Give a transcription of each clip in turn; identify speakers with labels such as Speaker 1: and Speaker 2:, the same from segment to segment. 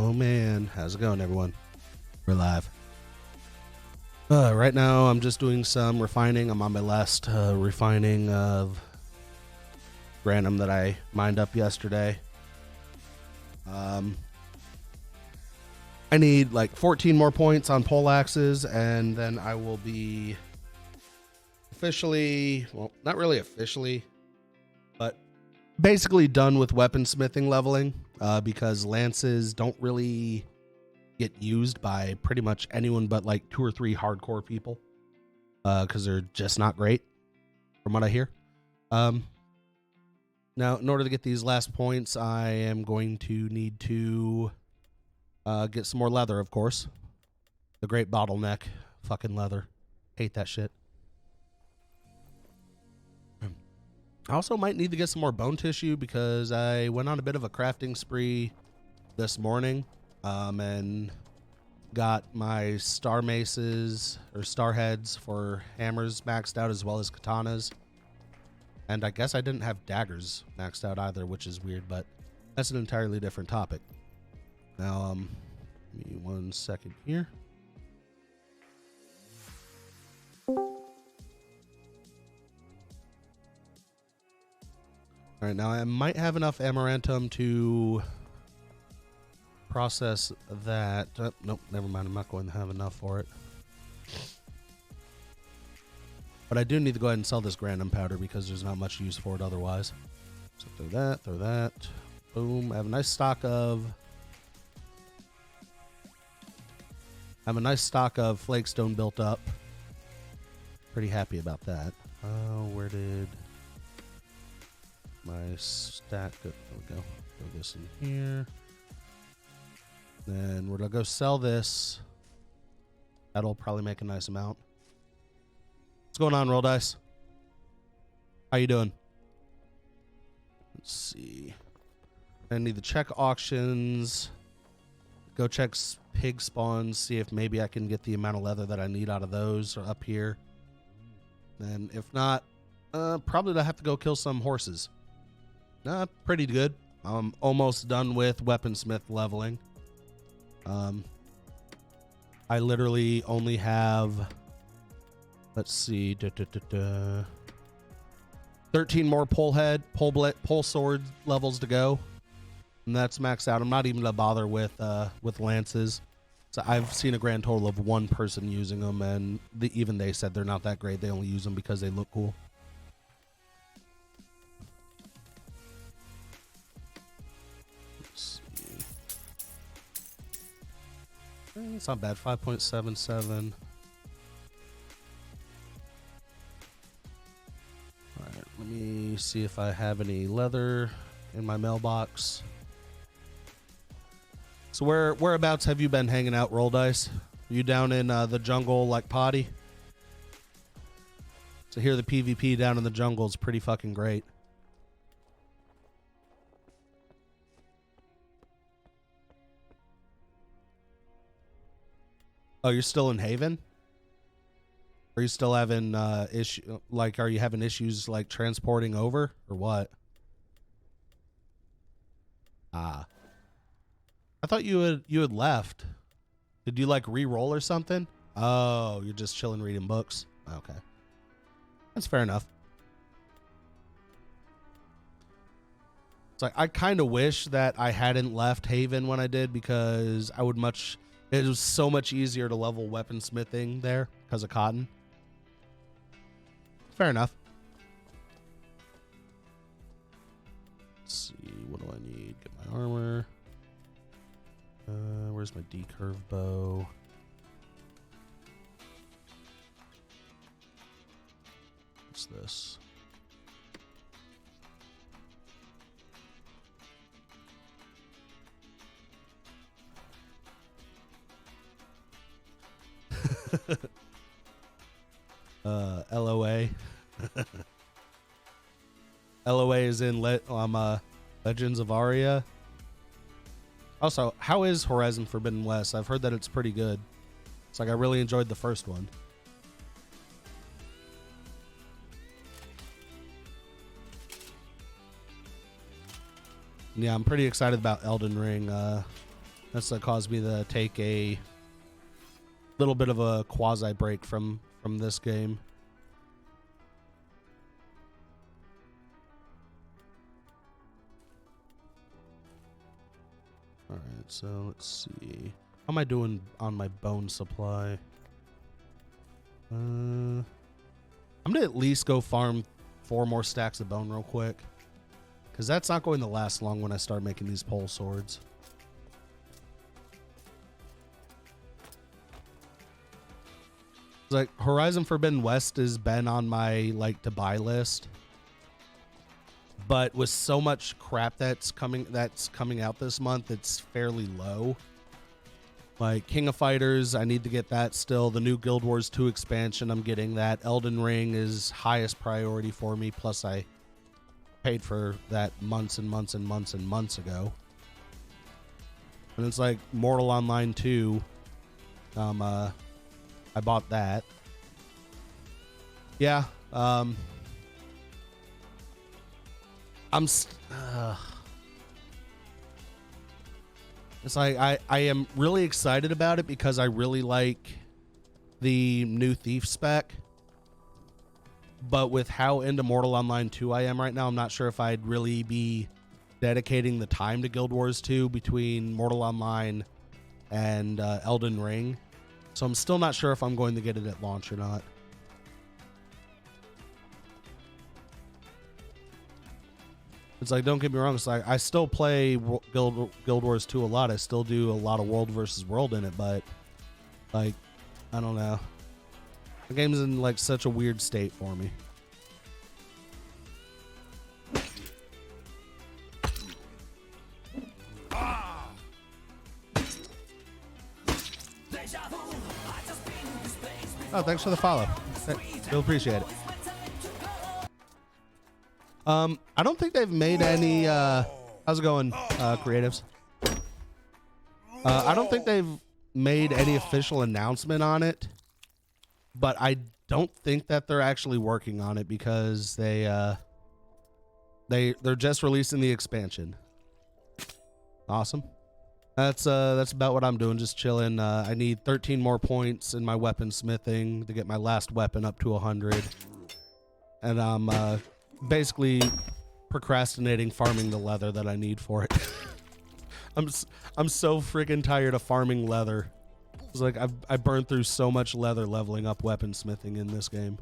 Speaker 1: Oh man, how's it going, everyone? We're live. Right now, I'm just doing some refining. I'm on my last refining of random that I mined up yesterday. I need like 14 more points on pole axes, and then I will be officially, well, not really officially, but basically done with weaponsmithing leveling, because lances don't really get used by pretty much anyone but like 2 or 3 hardcore people, because they're just not great from what I hear. Now, in order to get these last points, I am going to need to get some more leather, of course. The great bottleneck, fucking leather. Hate that shit. I also might need to get some more bone tissue because I went on a bit of a crafting spree this morning, and got my star maces or star heads for hammers maxed out, as well as katanas. And I guess I didn't have daggers maxed out either, which is weird, but that's an entirely different topic. Now, give me 1 second here. All right, now I might have enough amaranthum to process that. Nope, never mind. I'm not going to have enough for it. But I do need to go ahead and sell this grandum powder because there's not much use for it otherwise. So throw that. Boom. I have a nice stock of flakestone built up. Pretty happy about that. Where did my stack go? There we go. Throw this in here. Then we're gonna go sell this. That'll probably make a nice amount. What's going on, Roll Dice? How you doing? Let's see. I need to check auctions. Go check pig spawns. See if maybe I can get the amount of leather that I need out of those or up here. Then if not, probably I'll have to go kill some horses. Pretty good. I'm almost done with weaponsmith leveling. I literally only have, let's see, 13 more pole sword levels to go, and that's maxed out. I'm not even gonna bother with lances. So I've seen a grand total of 1 person using them, and even they said they're not that great. They only use them because they look cool. It's not bad. 5.77. All right, let me see if I have any leather in my mailbox. So whereabouts have you been hanging out, Roll Dice? Are you down in the jungle like Potty? So here the PvP down in the jungle is pretty fucking great. Oh, you're still in Haven? Are you still having are you having issues like transporting over or what? I thought you had left. Did you like re-roll or something? Oh, you're just chilling reading books. Okay. That's fair enough. It's like I kind of wish that I hadn't left Haven when I did, because it was so much easier to level weaponsmithing there because of cotton. Fair enough. Let's see, what do I need? Get my armor. Where's my decurve bow? What's this? LOA. LOA is in Legends of Aria. Also, how is Horizon Forbidden West? I've heard that it's pretty good. It's like I really enjoyed the first one. Yeah, I'm pretty excited about Elden Ring. That's what caused me to take a little bit of a quasi break from this game. All right, so let's see. How am I doing on my bone supply? I'm gonna at least go farm 4 more stacks of bone real quick, because that's not going to last long when I start making these pole swords. Like Horizon Forbidden West has been on my like to buy list, but with so much crap that's coming out this month, it's fairly low. Like King of Fighters, I need to get that still. The new Guild Wars 2 expansion, I'm getting that. Elden Ring is highest priority for me, plus I paid for that months and months and months and months ago. And it's like Mortal Online 2. I bought that. Yeah. It's like I am really excited about it because I really like the new Thief spec. But with how into Mortal Online 2 I am right now, I'm not sure if I'd really be dedicating the time to Guild Wars 2 between Mortal Online and Elden Ring. So I'm still not sure if I'm going to get it at launch or not. It's like, don't get me wrong, it's like I still play Guild Wars 2 a lot. I still do a lot of world versus world in it, but like, I don't know. The game's in like such a weird state for me. Oh, thanks for the follow. Still appreciate it. I don't think they've made any, how's it going, creatives? I don't think they've made any official announcement on it, but I don't think that they're actually working on it because they're just releasing the expansion. Awesome. That's about what I'm doing, just chilling. I need 13 more points in my weaponsmithing to get my last weapon up to 100. And I'm basically procrastinating farming the leather that I need for it. I'm so freaking tired of farming leather. It's like I burned through so much leather leveling up weaponsmithing in this game.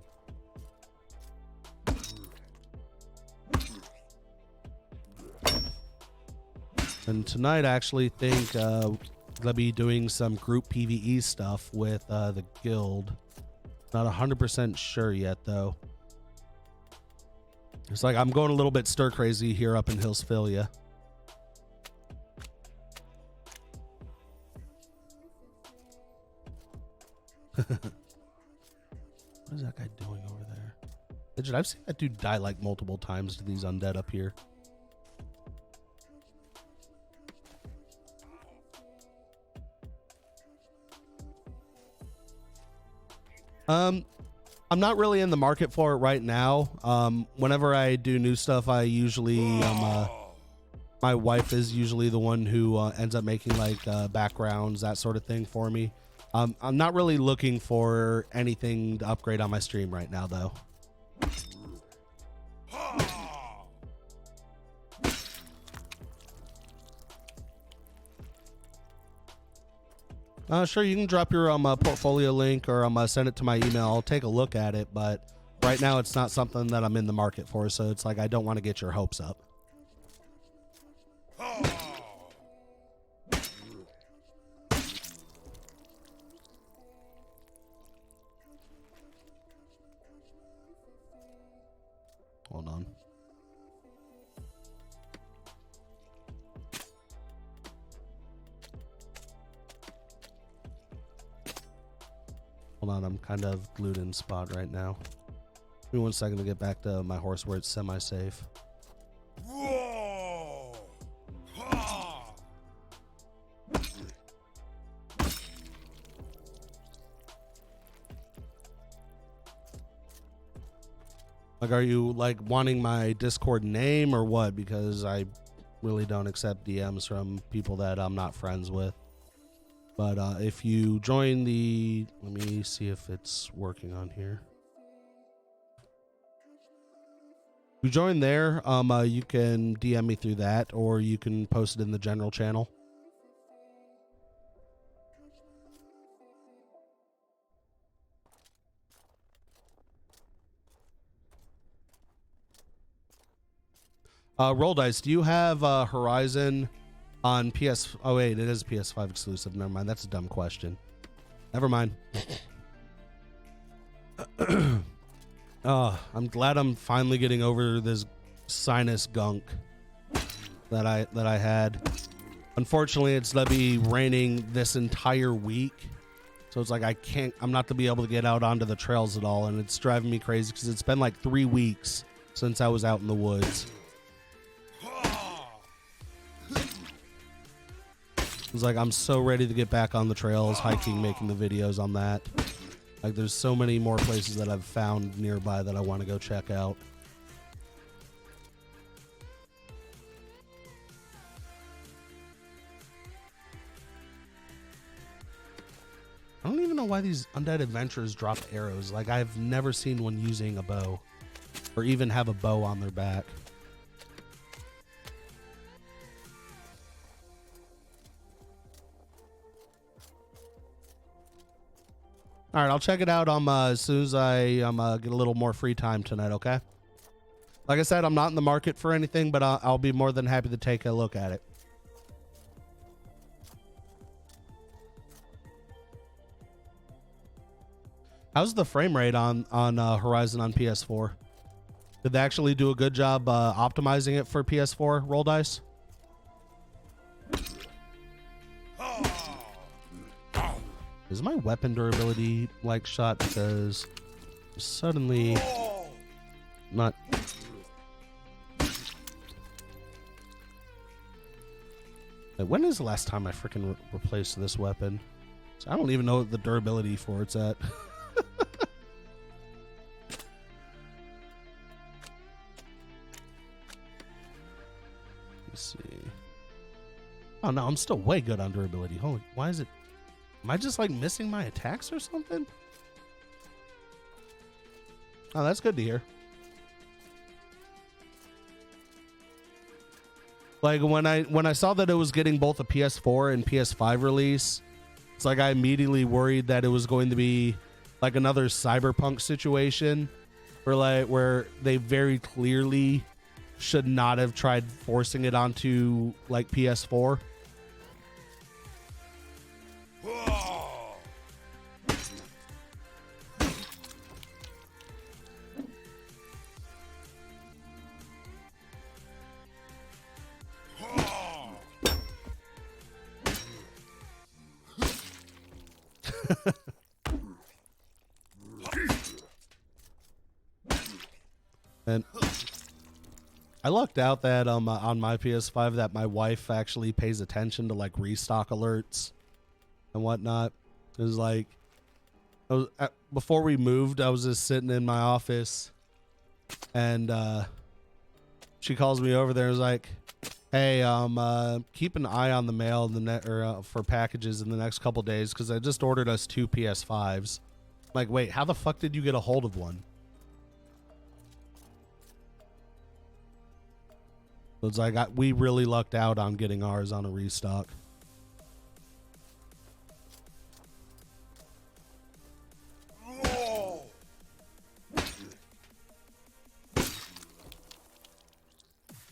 Speaker 1: And tonight I actually think I'll be doing some group PvE stuff with the guild. Not 100% sure yet though. It's like I'm going a little bit stir crazy here up in Hillsphilia. What is that guy doing over there? Digit, I've seen that dude die like multiple times to these undead up here. I'm not really in the market for it right now. Whenever I do new stuff, I usually, my wife is usually the one who ends up making like backgrounds, that sort of thing for me. I'm not really looking for anything to upgrade on my stream right now, though. Sure, you can drop your portfolio link or send it to my email. I'll take a look at it, but right now it's not something that I'm in the market for, so it's like I don't want to get your hopes up. Hold on. Hold on, I'm kind of glued in spot right now. Give me 1 second to get back to my horse where it's semi-safe. Like, are you like wanting my Discord name or what? Because I really don't accept DMs from people that I'm not friends with. But if you join the, let me see if it's working on here. If you join there, you can DM me through that, or you can post it in the general channel. Roll Dice, do you have Horizon on PS? Oh wait, it is PS5 exclusive. Never mind, that's a dumb question. Never mind. I'm glad I'm finally getting over this sinus gunk that I had. Unfortunately, it's gonna be raining this entire week, so it's like I'm not to be able to get out onto the trails at all, and it's driving me crazy because it's been like 3 weeks since I was out in the woods. It's like I'm so ready to get back on the trails, hiking, making the videos on that. Like there's so many more places that I've found nearby that I want to go check out. I don't even know why these undead adventurers drop arrows. Like I've never seen one using a bow or even have a bow on their back. All right, I'll check it out as soon as I get a little more free time tonight, okay? Like I said, I'm not in the market for anything, but I'll be more than happy to take a look at it. How's the frame rate on Horizon on PS4? Did they actually do a good job optimizing it for PS4, Roll Dice? Is my weapon durability like shot? Because suddenly not. Like, when is the last time I freaking replaced this weapon? So I don't even know what the durability for it's at. Let's see. Oh no, I'm still way good on durability. Holy, why is it? Am I just like missing my attacks or something? Oh, that's good to hear. Like when I saw that it was getting both a PS4 and PS5 release, it's like I immediately worried that it was going to be like another Cyberpunk situation where they very clearly should not have tried forcing it onto like PS4. And I lucked out that on my PS5 that my wife actually pays attention to like restock alerts and whatnot. It was like before we moved, I was just sitting in my office, and she calls me over there and was like, "Hey, keep an eye on the mail in the for packages in the next couple days because I just ordered us 2 PS5s." I'm like, wait, how the fuck did you get a hold of one? So it's like we really lucked out on getting ours on a restock.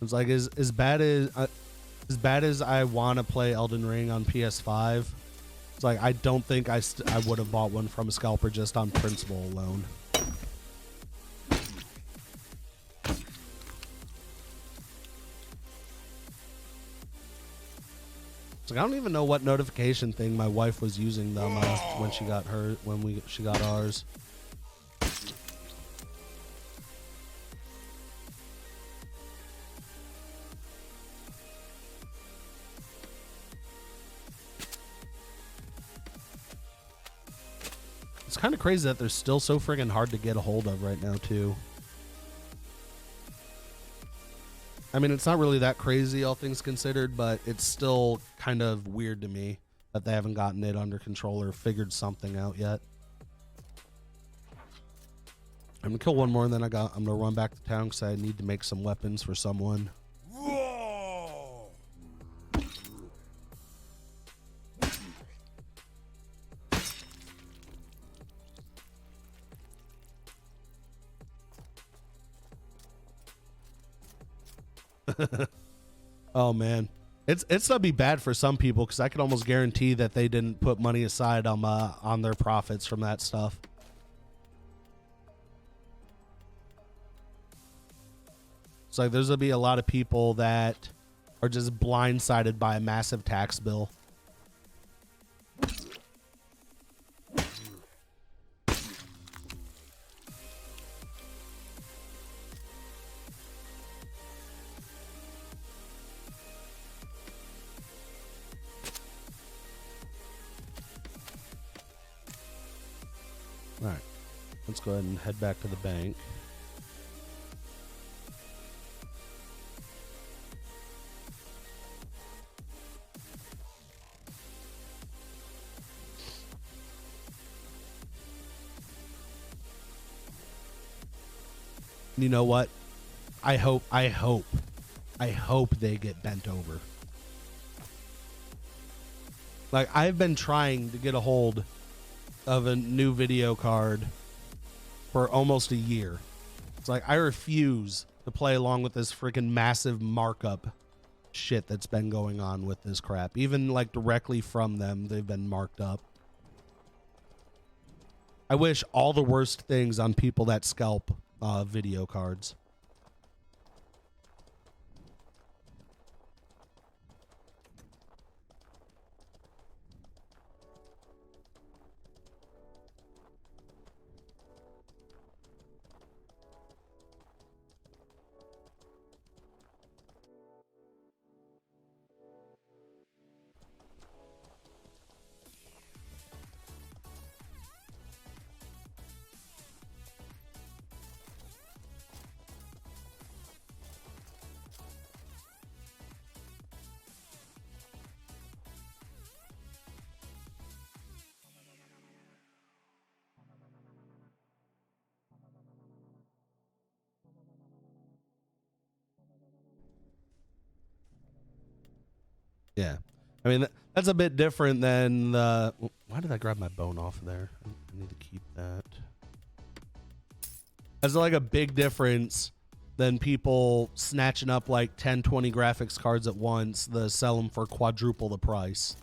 Speaker 1: It's like as bad as I want to play Elden Ring on PS5. It's like I don't think I would have bought one from a scalper just on principle alone. It's like I don't even know what notification thing my wife was using them when she got she got ours. It's kind of crazy that they're still so friggin' hard to get a hold of right now too. I mean, it's not really that crazy, all things considered, but it's still kind of weird to me that they haven't gotten it under control or figured something out yet. I'm gonna kill one more, and then I'm gonna run back to town because I need to make some weapons for someone. Oh man, it's gonna be bad for some people because I can almost guarantee that they didn't put money aside on their profits from that stuff. It's like there's gonna be a lot of people that are just blindsided by a massive tax bill. All right, let's go ahead and head back to the bank. You know what? I hope they get bent over. Like, I've been trying to get a hold of a new video card for almost a year. It's like I refuse to play along with this freaking massive markup shit that's been going on with this crap. Even like directly from them, they've been marked up. I wish all the worst things on people that scalp video cards. Yeah. I mean, that's a bit different than the... Why did I grab my bone off there? I need to keep that. That's like a big difference than people snatching up like 10, 20 graphics cards at once to sell them for quadruple the price.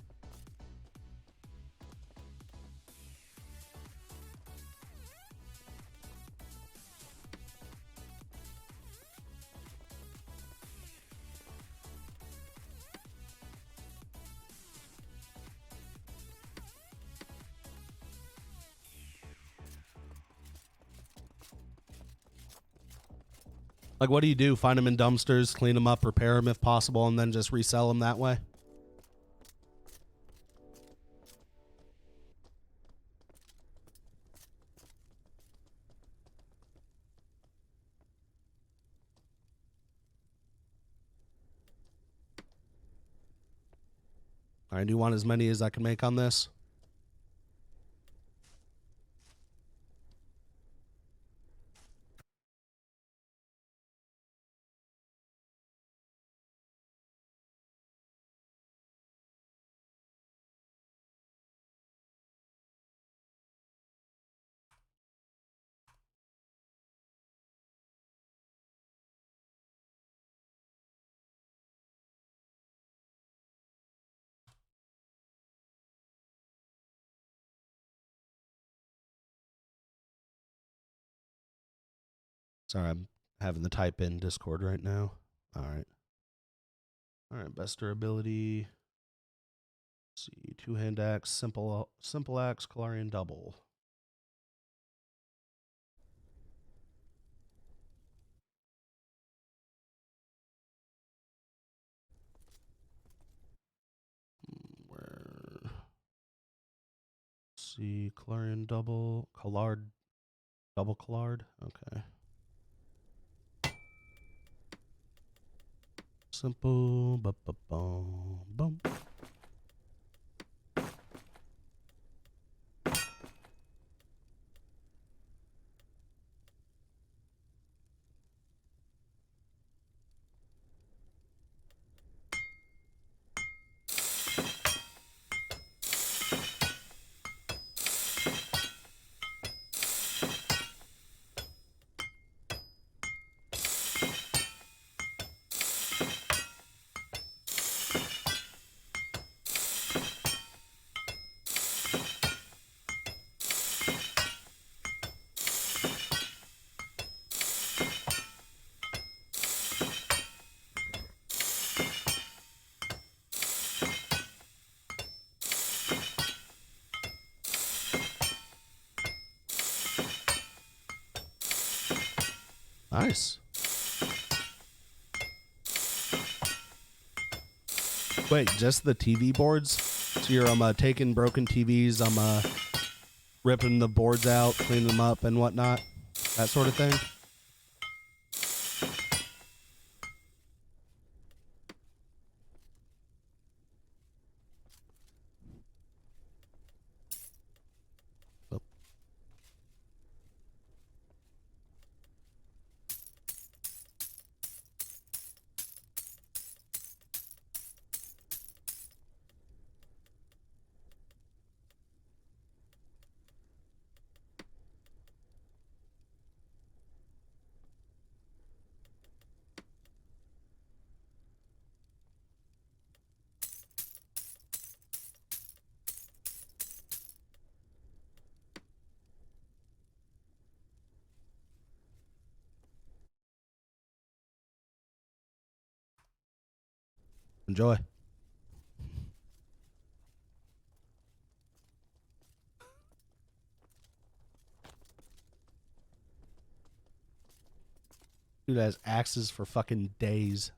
Speaker 1: Like, what do? Find them in dumpsters, clean them up, repair them if possible, and then just resell them that way? All right, do you want as many as I can make on this? Sorry, I'm having to type in Discord right now. All right. All right, best durability. Let's see, two-hand axe, simple axe, Kalarian double. Where? Let's see, Kalarian double, double Kalard. Okay. Simple. Boom. Nice. Wait, just the TV boards? So you're taking broken TVs, ripping the boards out, cleaning them up and whatnot, that sort of thing. Oh. Enjoy. Dude has axes for fucking days.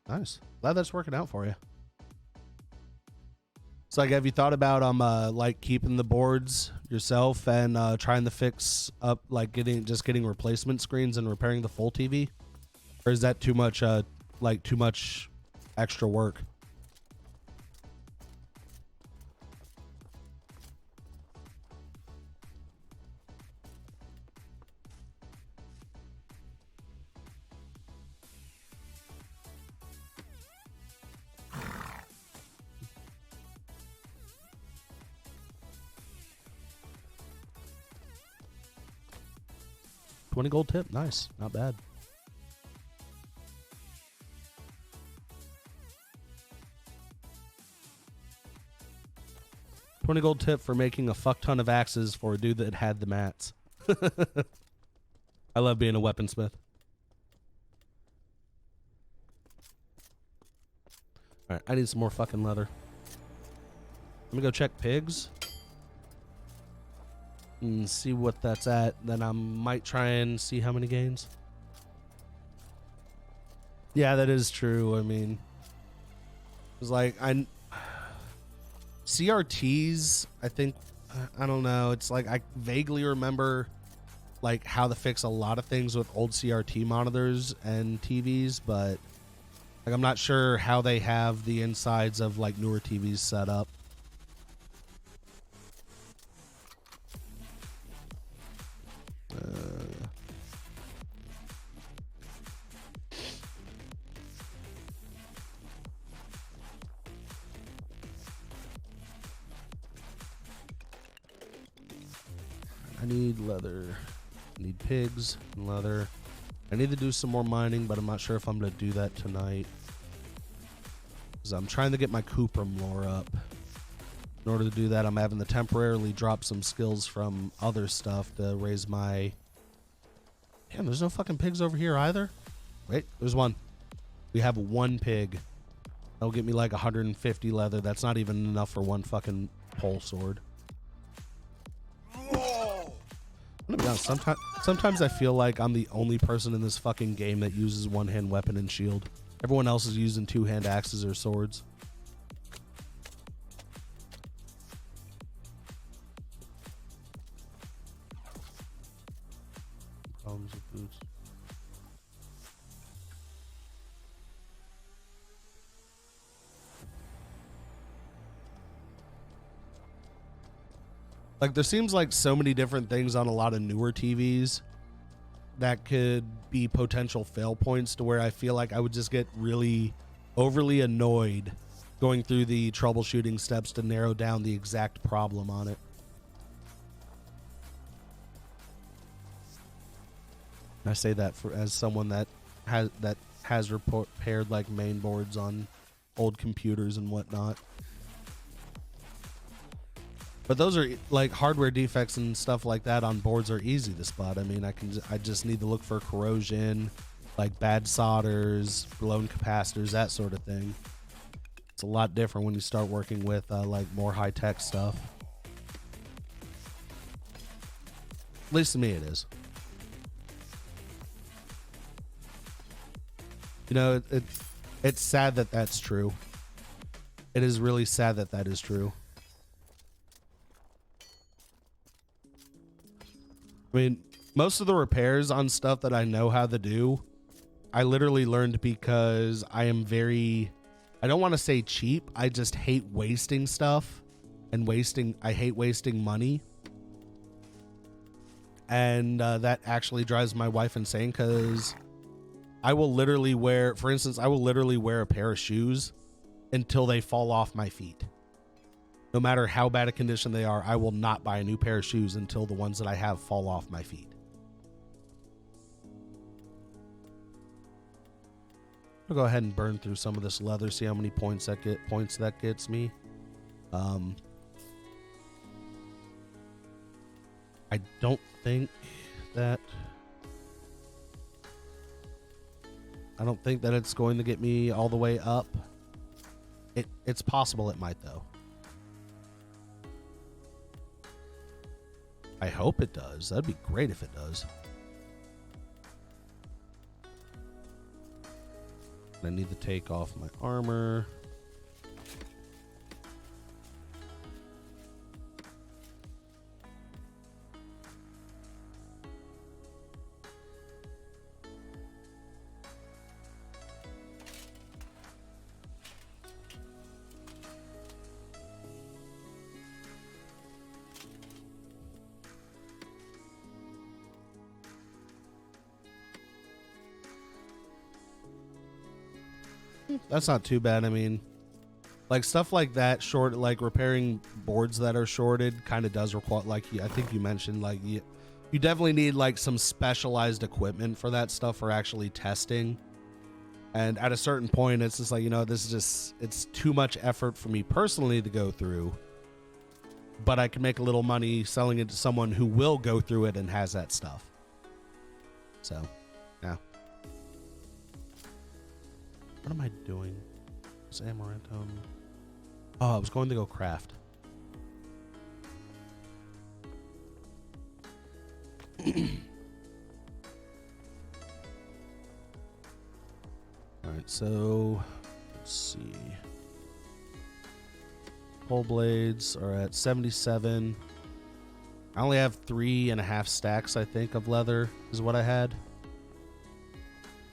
Speaker 1: Nice. Glad that's working out for you. So, like, have you thought about like keeping the boards yourself and trying to fix up, like getting replacement screens and repairing the full TV, or is that too much too much extra work? $20 tip, nice, not bad. $20 tip for making a fuck ton of axes for a dude that had the mats. I love being a weaponsmith. All right, I need some more fucking leather. Let me go check pigs and see what that's at. Then I might try and see how many gains. Yeah, that is true. I mean, it's like CRTs, I think, I don't know. It's like I vaguely remember like how to fix a lot of things with old CRT monitors and TVs, but like I'm not sure how they have the insides of like newer TVs set up. I need leather. I need pigs and leather. I need to do some more mining, but I'm not sure if I'm going to do that tonight. Because I'm trying to get my Cuprum lore up. In order to do that, I'm having to temporarily drop some skills from other stuff to raise my... Damn, there's no fucking pigs over here either. Wait, there's one. We have one pig. That'll get me like 150 leather. That's not even enough for one fucking pole sword. I'm gonna be honest, sometimes I feel like I'm the only person in this fucking game that uses one-hand weapon and shield. Everyone else is using two-hand axes or swords. Problems with boots. Like, there seems like so many different things on a lot of newer TVs that could be potential fail points to where I feel like I would just get really overly annoyed going through the troubleshooting steps to narrow down the exact problem on it. I say that as someone that has repaired like main boards on old computers and whatnot. But those are like hardware defects and stuff like that on boards are easy to spot. I mean, I just need to look for corrosion, like bad solders, blown capacitors, that sort of thing. It's a lot different when you start working with like more high-tech stuff. At least to me it is. You know, it's sad that that's true. It is really sad that that is true. I mean, most of the repairs on stuff that I know how to do, I literally learned because I am very, I don't want to say cheap. I just hate wasting stuff and I hate wasting money. And that actually drives my wife insane because I will literally wear, for instance, I will literally wear a pair of shoes until they fall off my feet. No matter how bad a condition they are, I will not buy a new pair of shoes until the ones that I have fall off my feet. I'll go ahead and burn through some of this leather, see how many points that gets me. I don't think that it's going to get me all the way up. It's possible it might though. I hope it does. That'd be great if it does. I need to take off my armor. That's not too bad. I mean, like stuff like that, like repairing boards that are shorted kind of does require, like I think you mentioned, like you definitely need like some specialized equipment for that stuff for actually testing. And at a certain point, it's just like, you know, this is just, it's too much effort for me personally to go through, but I can make a little money selling it to someone who will go through it and has that stuff. So, yeah. What am I doing? It's amaranthum. Oh, I was going to go craft. All right, so let's see. Pole blades are at 77. I only have 3.5 stacks, I think, of leather is what I had.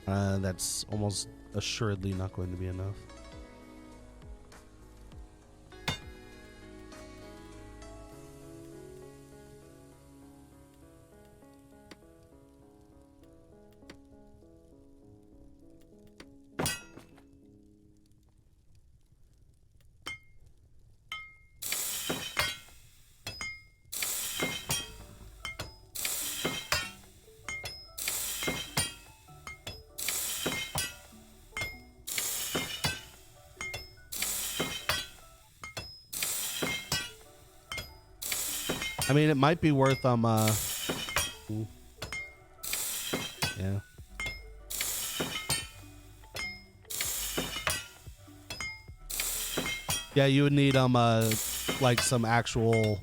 Speaker 1: That's almost assuredly not going to be enough. I mean, it might be worth yeah. Yeah, you would need like some actual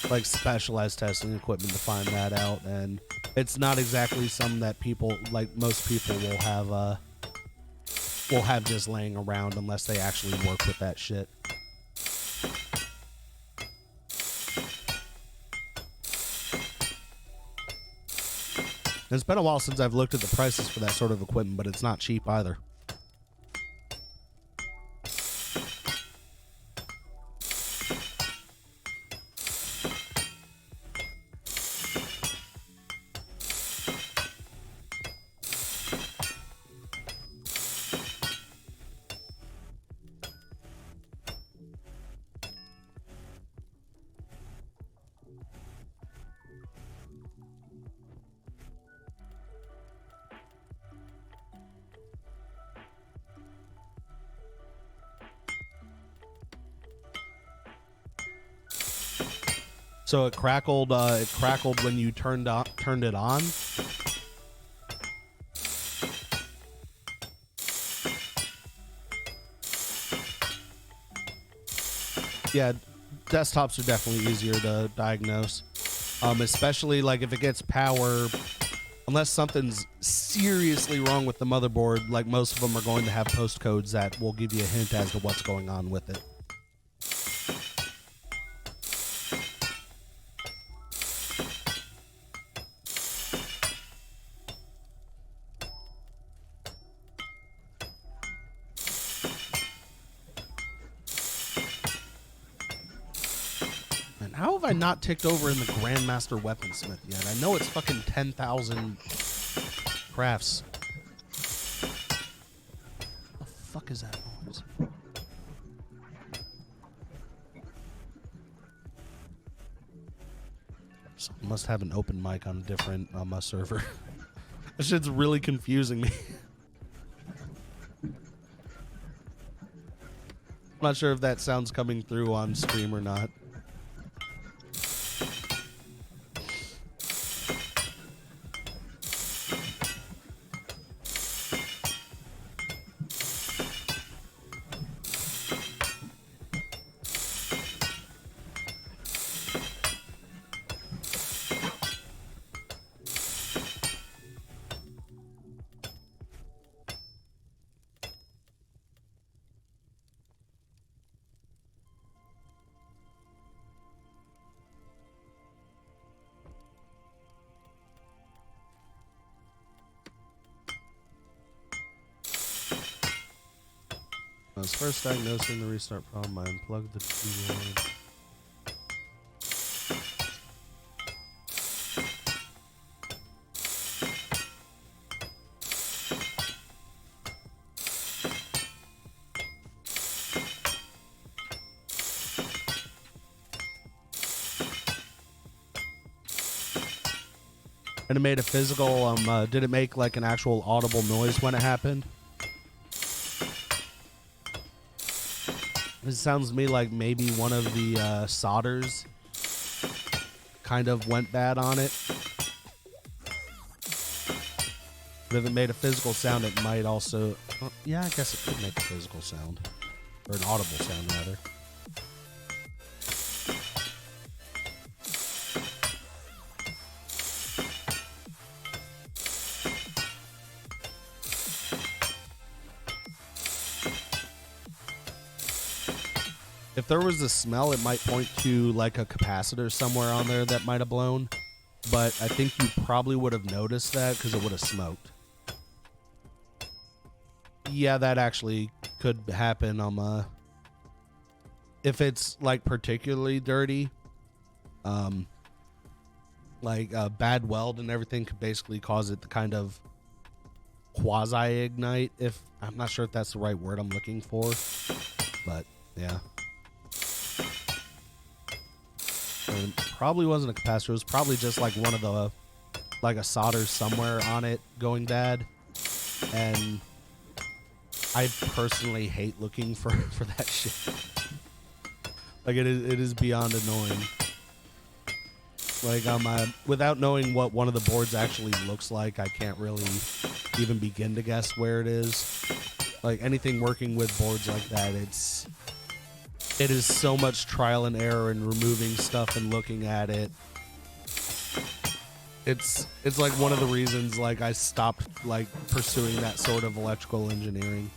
Speaker 1: like specialized testing equipment to find that out, and it's not exactly some that people like most people will have just laying around unless they actually work with that shit. And it's been a while since I've looked at the prices for that sort of equipment, but it's not cheap either. So it crackled when you turned it on. Yeah, desktops are definitely easier to diagnose. Especially like if it gets power, unless something's seriously wrong with the motherboard, like most of them are going to have postcodes that will give you a hint as to what's going on with it. How have I not ticked over in the Grandmaster Weaponsmith yet? I know it's fucking 10,000 crafts. What the fuck is that noise? Someone must have an open mic on a different server. This shit's really confusing me. I'm not sure if that sound's coming through on stream or not. I was first diagnosing the restart problem. I unplugged the keyboard. And it made a physical, did it make like an actual audible noise when it happened? It sounds to me like maybe one of the solders kind of went bad on it. But if it made a physical sound, it might also... yeah, I guess it could make a physical sound. Or an audible sound, rather. If there was a smell, it might point to like a capacitor somewhere on there that might have blown. But I think you probably would have noticed that because it would have smoked. Yeah, that actually could happen. If it's like particularly dirty, like a bad weld and everything could basically cause it to kind of quasi-ignite. If I'm not sure if that's the right word I'm looking for, but yeah. It probably wasn't a capacitor. It was probably just like one of the, like a solder somewhere on it going bad. And I personally hate looking for that shit. Like it is beyond annoying. Like without knowing what one of the boards actually looks like, I can't really even begin to guess where it is. Like anything working with boards like that, it is so much trial and error and removing stuff and looking at it. It's like one of the reasons like I stopped like pursuing that sort of electrical engineering.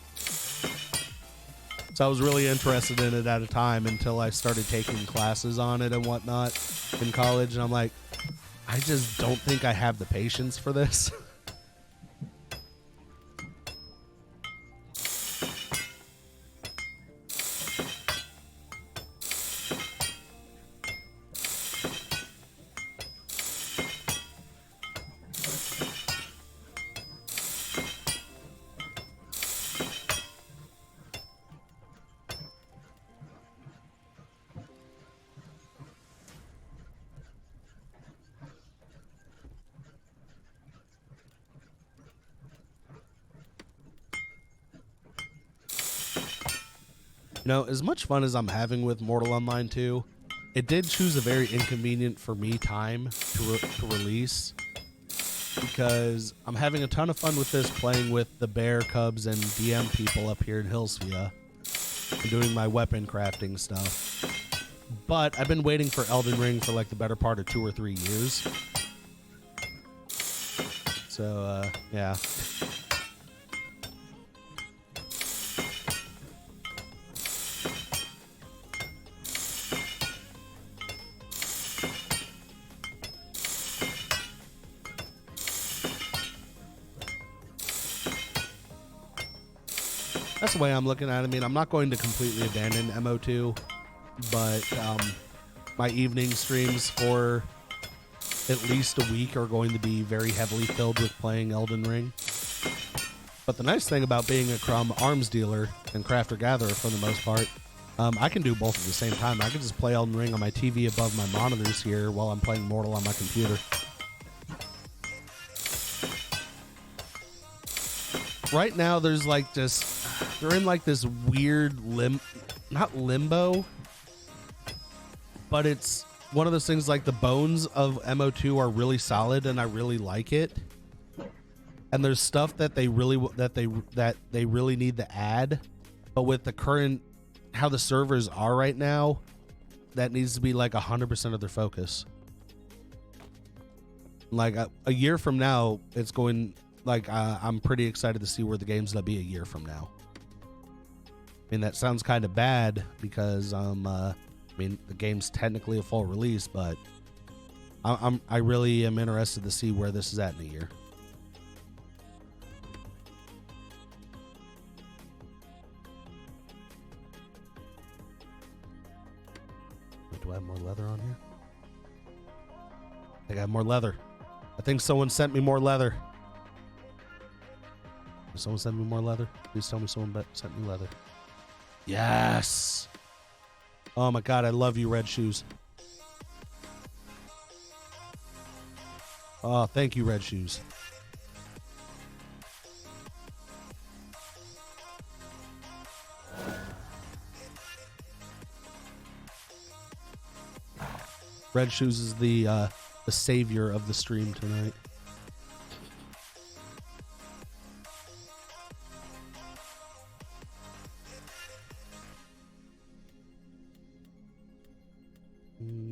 Speaker 1: So I was really interested in it at a time until I started taking classes on it and whatnot in college, and I'm like, I just don't think I have the patience for this. You know, as much fun as I'm having with Mortal Online 2, it did choose a very inconvenient for me time to release, because I'm having a ton of fun with this, playing with the Bear Cubs and DM people up here in Hillsvia and doing my weapon crafting stuff. But I've been waiting for Elden Ring for like the better part of 2 or 3 years. So, yeah. That's the way I'm looking at it. I mean, I'm not going to completely abandon MO2, but my evening streams for at least a week are going to be very heavily filled with playing Elden Ring. But the nice thing about being a Crumb arms dealer and crafter-gatherer for the most part, I can do both at the same time. I can just play Elden Ring on my TV above my monitors here while I'm playing Mortal on my computer. Right now, there's like just... They're in like this weird not limbo, but it's one of those things like the bones of MO2 are really solid and I really like it. And there's stuff that they really need to add, but with the current how the servers are right now, that needs to be like 100% of their focus. Like a year from now, it's going like I'm pretty excited to see where the game's gonna be a year from now. I mean, that sounds kind of bad because I mean, the game's technically a full release, but I really am interested to see where this is at in a year. Wait, do I have more leather on here? I think I have more leather. I think someone sent me more leather. Did someone send me more leather? Please tell me someone sent me leather. Yes. Oh my God, I love you, Red Shoes. Oh, thank you, Red Shoes. Red Shoes is the savior of the stream tonight.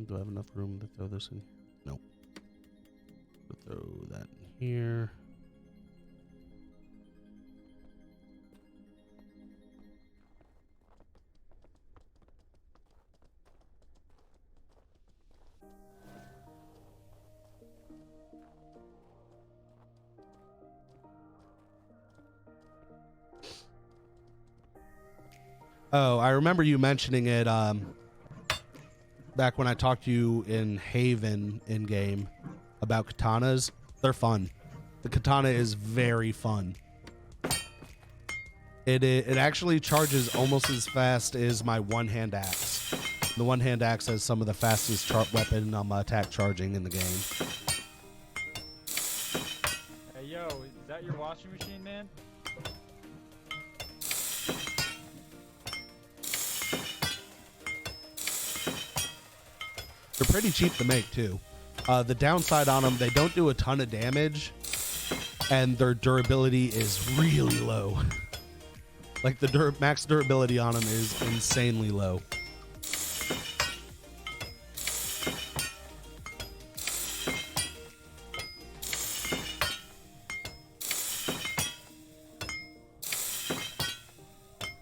Speaker 1: Do I have enough room to throw this in? Nope. Throw that in here. Oh, I remember you mentioning it back when I talked to you in Haven in-game about katanas. They're fun. The katana is very fun. It actually charges almost as fast as my one-hand axe. The one-hand axe has some of the fastest weapon attack charging in the game.
Speaker 2: Hey, yo, is that your washing machine, man?
Speaker 1: They're pretty cheap to make, too. The downside on them, they don't do a ton of damage, and their durability is really low. Like, the max durability on them is insanely low.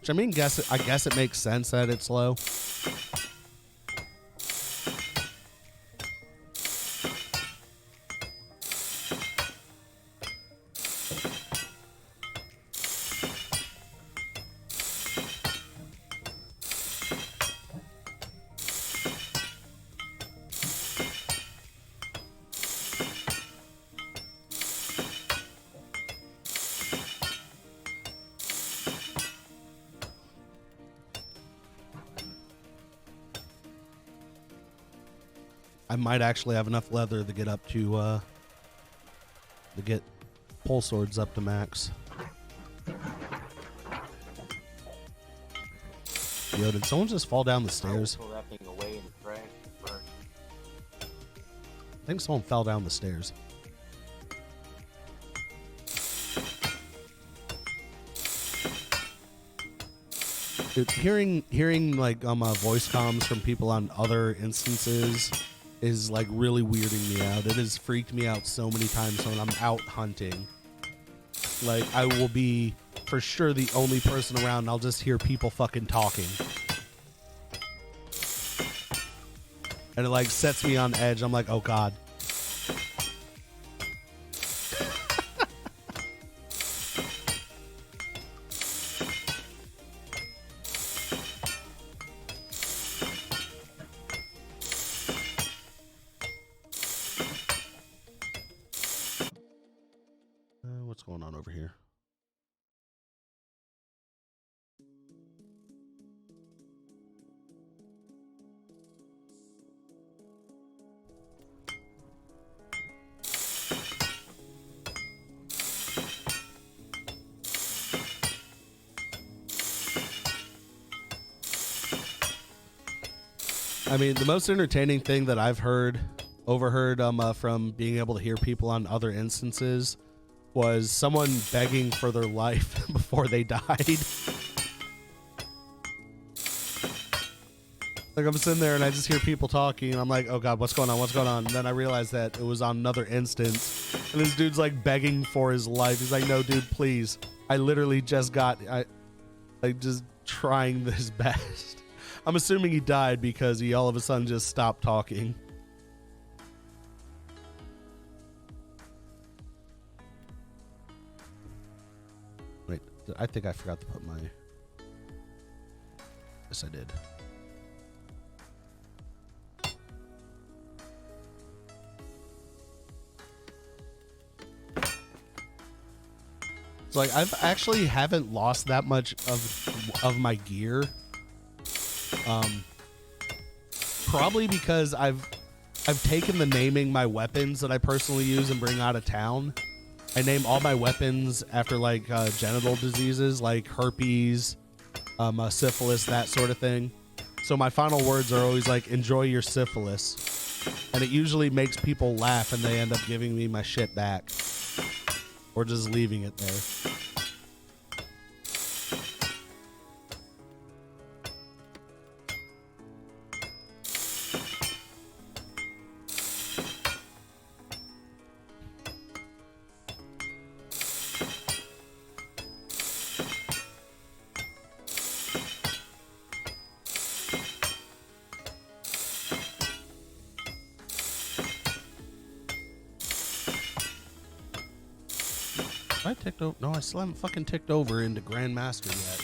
Speaker 1: Which I mean, I guess it makes sense that it's low. I might actually have enough leather to get up to get pole swords up to max. Yo, did someone just fall down the stairs? I think someone fell down the stairs. Dude, hearing like voice comms from people on other instances is like really weirding me out. It has freaked me out so many times when I'm out hunting. Like, I will be for sure the only person around and I'll just hear people fucking talking. And it like sets me on edge. I'm like, oh God. What's going on over here? I mean, the most entertaining thing that I've overheard from being able to hear people on other instances was someone begging for their life before they died. Like, I'm sitting there and I just hear people talking and I'm like, oh God, what's going on? What's going on? And then I realized that it was on another instance and this dude's like begging for his life. He's like, no, dude, please. I literally just just trying his best. I'm assuming he died because he all of a sudden just stopped talking. Wait, I think I forgot to put my... Yes, I did. So, like, I've actually haven't lost that much of my gear. Probably because I've taken the naming my weapons that I personally use and bring out of town. I name all my weapons after like genital diseases like herpes, syphilis, that sort of thing. So my final words are always like, enjoy your syphilis. And it usually makes people laugh and they end up giving me my shit back. Or just leaving it there. I ticked over. No, I still haven't fucking ticked over into Grandmaster yet.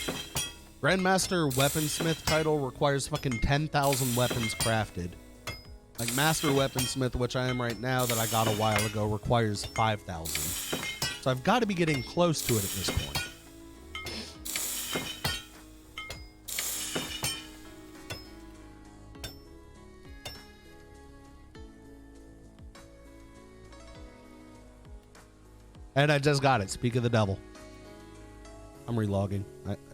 Speaker 1: Grandmaster Weaponsmith title requires fucking 10,000 weapons crafted. Like Master Weaponsmith, which I am right now, that I got a while ago, requires 5,000. So I've got to be getting close to it at this point. And I just got it. Speak of the devil. I'm relogging.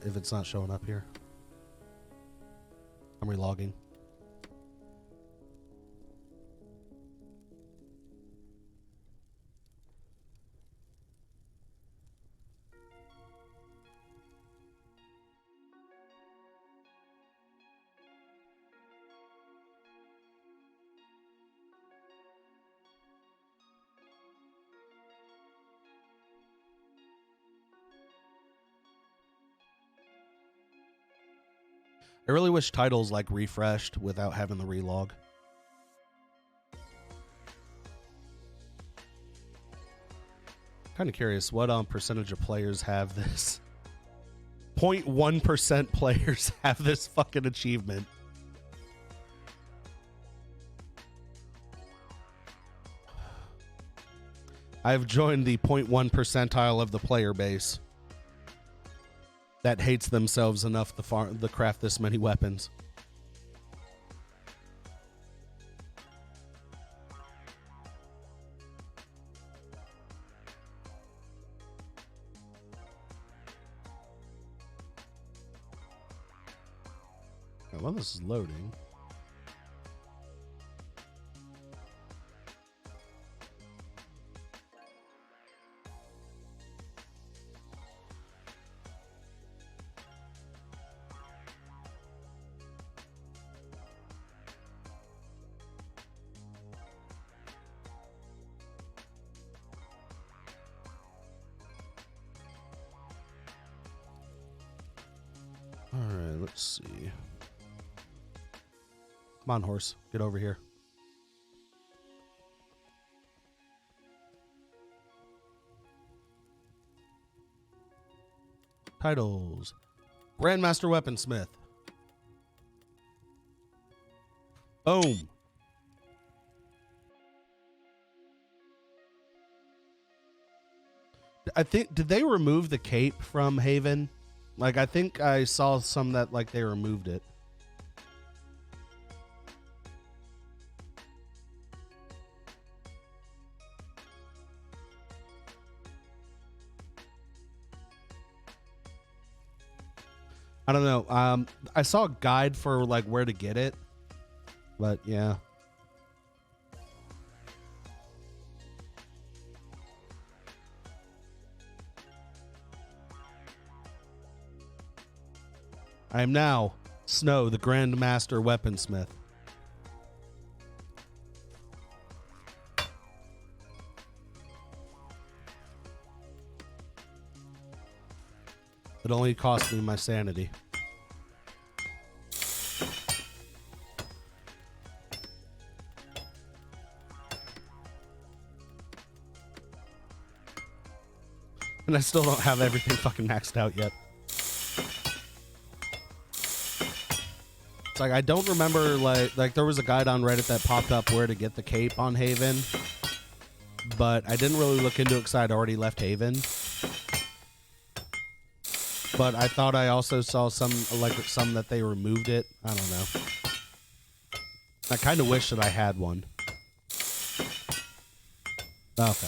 Speaker 1: If it's not showing up here. I'm relogging. I really wish titles like refreshed without having the relog. Kind of curious what percentage of players have this. 0.1% players have this fucking achievement. I've joined the 0.1 percentile of the player base that hates themselves enough to craft this many weapons. Well, this is loading. All right, let's see. Come on, horse. Get over here. Titles. Grandmaster Weaponsmith. Boom. I think, did they remove the cape from Haven? Like, I think I saw some that, like, they removed it. I don't know. I saw a guide for like where to get it, but yeah. I am now Snow, the Grandmaster Weaponsmith. It only cost me my sanity. And I still don't have everything fucking maxed out yet. It's like, I don't remember, like there was a guide on Reddit that popped up where to get the cape on Haven. But I didn't really look into it because I'd already left Haven. But I thought I also saw some that they removed it. I don't know. I kind of wish that I had one. Okay.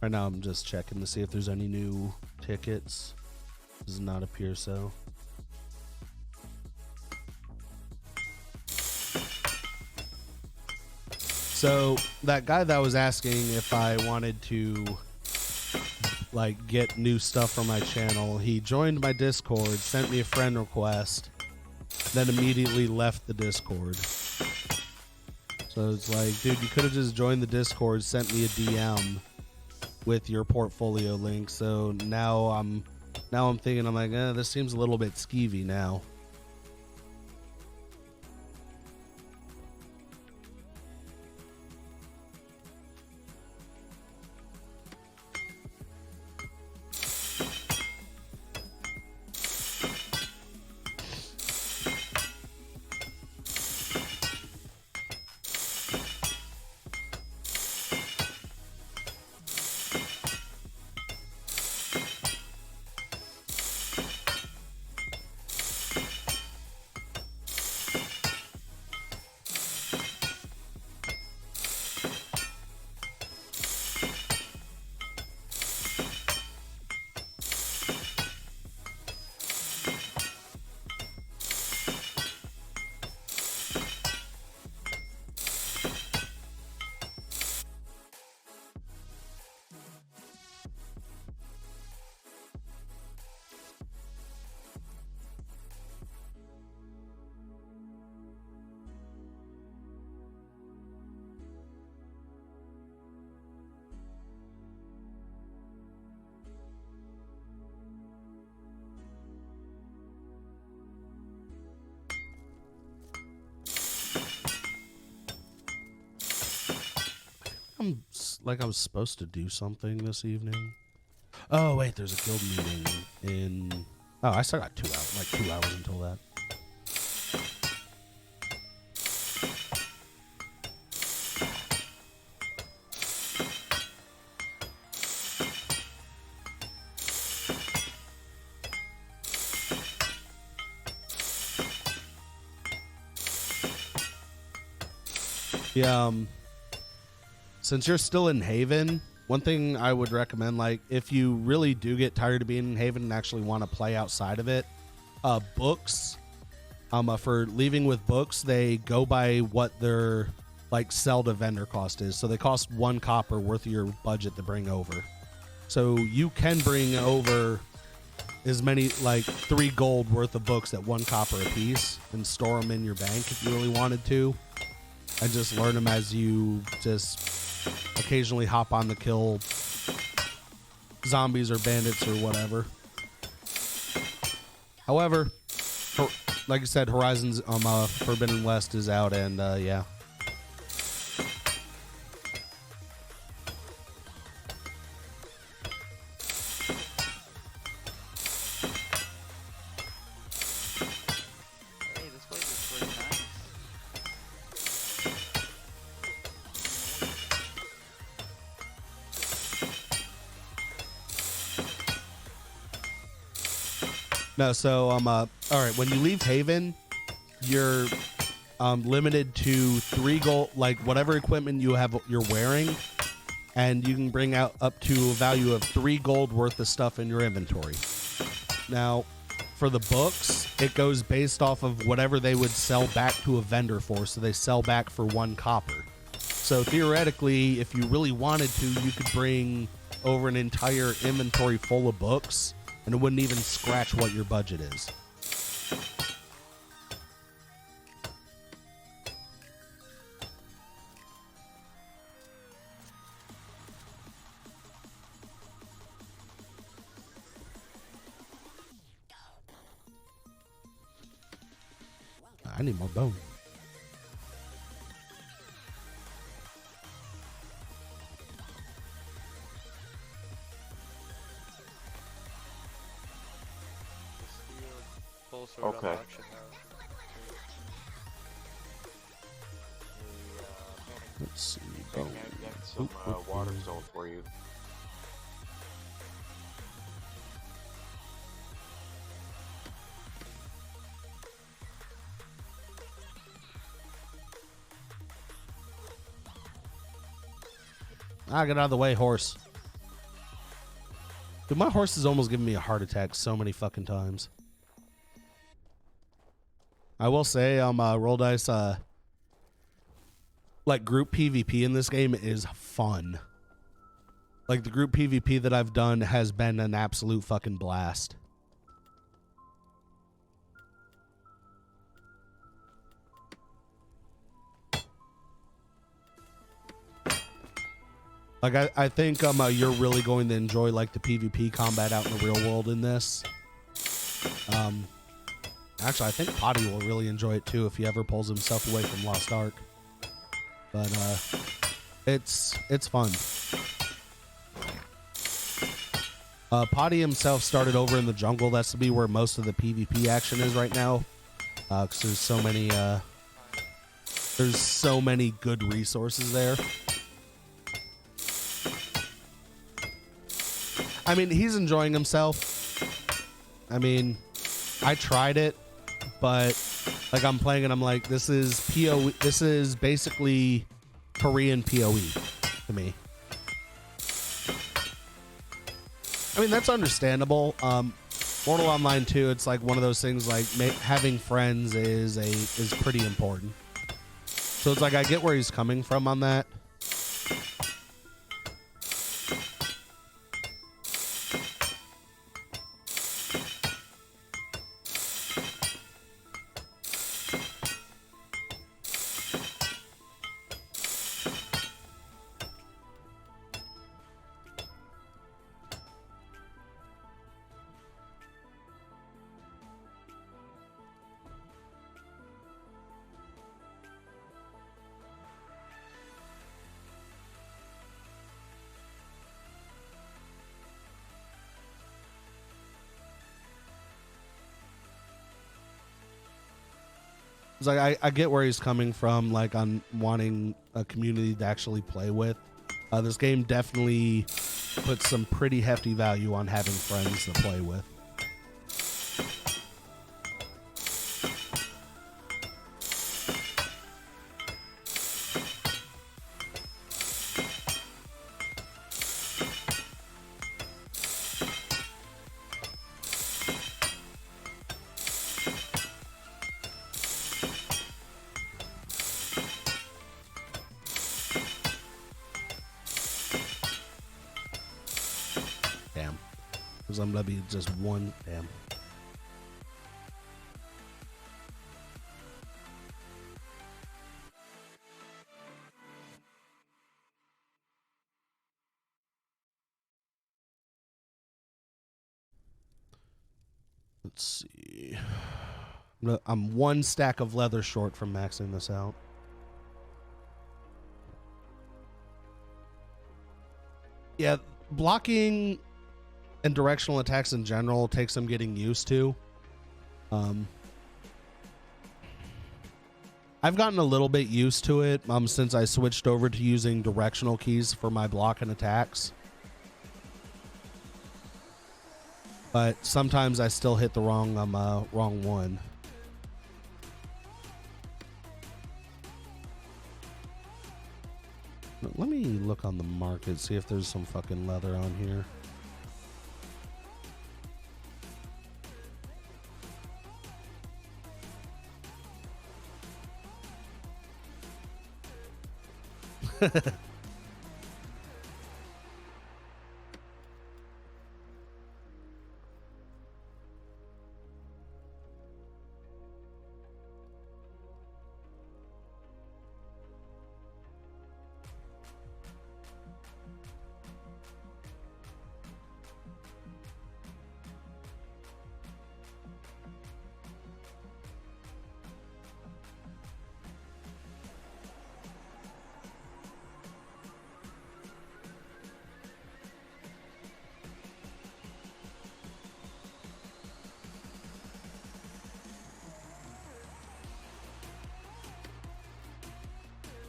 Speaker 1: Right now I'm just checking to see if there's any new tickets. Does not appear so. So that guy that was asking if I wanted to like get new stuff for my channel, he joined my Discord, sent me a friend request, then immediately left the Discord. So it's like, dude, you could have just joined the Discord, sent me a DM with your portfolio link. So now I'm thinking, I'm like, this seems a little bit skeevy now. I'm supposed to do something this evening. Oh wait, there's a guild meeting in. Oh, I still got 2 hours, like 2 hours until that. Yeah, since you're still in Haven, one thing I would recommend, like, if you really do get tired of being in Haven and actually want to play outside of it, books, for leaving with books, they go by what their, like, sell to vendor cost is. So they cost 1 copper worth of your budget to bring over. So you can bring over as many, like, 3 gold worth of books at 1 copper a piece and store them in your bank if you really wanted to. And just learn them as you just occasionally hop on to kill zombies or bandits or whatever. However, like I said, Horizons Forbidden West is out, and yeah.
Speaker 3: Hey, this place is pretty nice.
Speaker 1: No, so all right, when you leave Haven, you're limited to 3 gold, like whatever equipment you're wearing, and you can bring out up to a value of 3 gold worth of stuff in your inventory. Now, for the books, it goes based off of whatever they would sell back to a vendor for, so they sell back for 1 copper. So theoretically, if you really wanted to, you could bring over an entire inventory full of books, and it wouldn't even scratch what your budget is. I need more bone.
Speaker 3: Full sword
Speaker 4: Okay.
Speaker 3: unlock should have-
Speaker 1: Let's see.
Speaker 4: Hey,
Speaker 1: Bone.
Speaker 4: can I get some water stone for you?
Speaker 1: Get out of the way, horse. Dude, my horse is almost giving me a heart attack so many fucking times. I will say, roll dice, like group PvP in this game is fun. Like the group PvP that I've done has been an absolute fucking blast. Like I think you're really going to enjoy like the PvP combat out in the real world in this. Actually, I think Potty will really enjoy it too if he ever pulls himself away from Lost Ark. But it's fun. Potty himself started over in the jungle. That's to be where most of the PvP action is right now. Because there's so many good resources there. I mean, he's enjoying himself. I mean, I tried it, but like I'm playing and I'm like, this is PoE. This is basically Korean PoE to me. I mean, that's understandable. Mortal Online 2, it's like one of those things like having friends is pretty important. So it's like I get where he's coming from on that. It's like I get where he's coming from, like on wanting a community to actually play with. This game definitely puts some pretty hefty value on having friends to play with. Damn. Because I'm going to be just one. Damn. Let's see. I'm one stack of leather short from maxing this out. Yeah, blocking and directional attacks in general takes some getting used to. I've gotten a little bit used to it since I switched over to using directional keys for my block and attacks. But sometimes I still hit the wrong one. Let me look on the market, see if there's some fucking leather on here.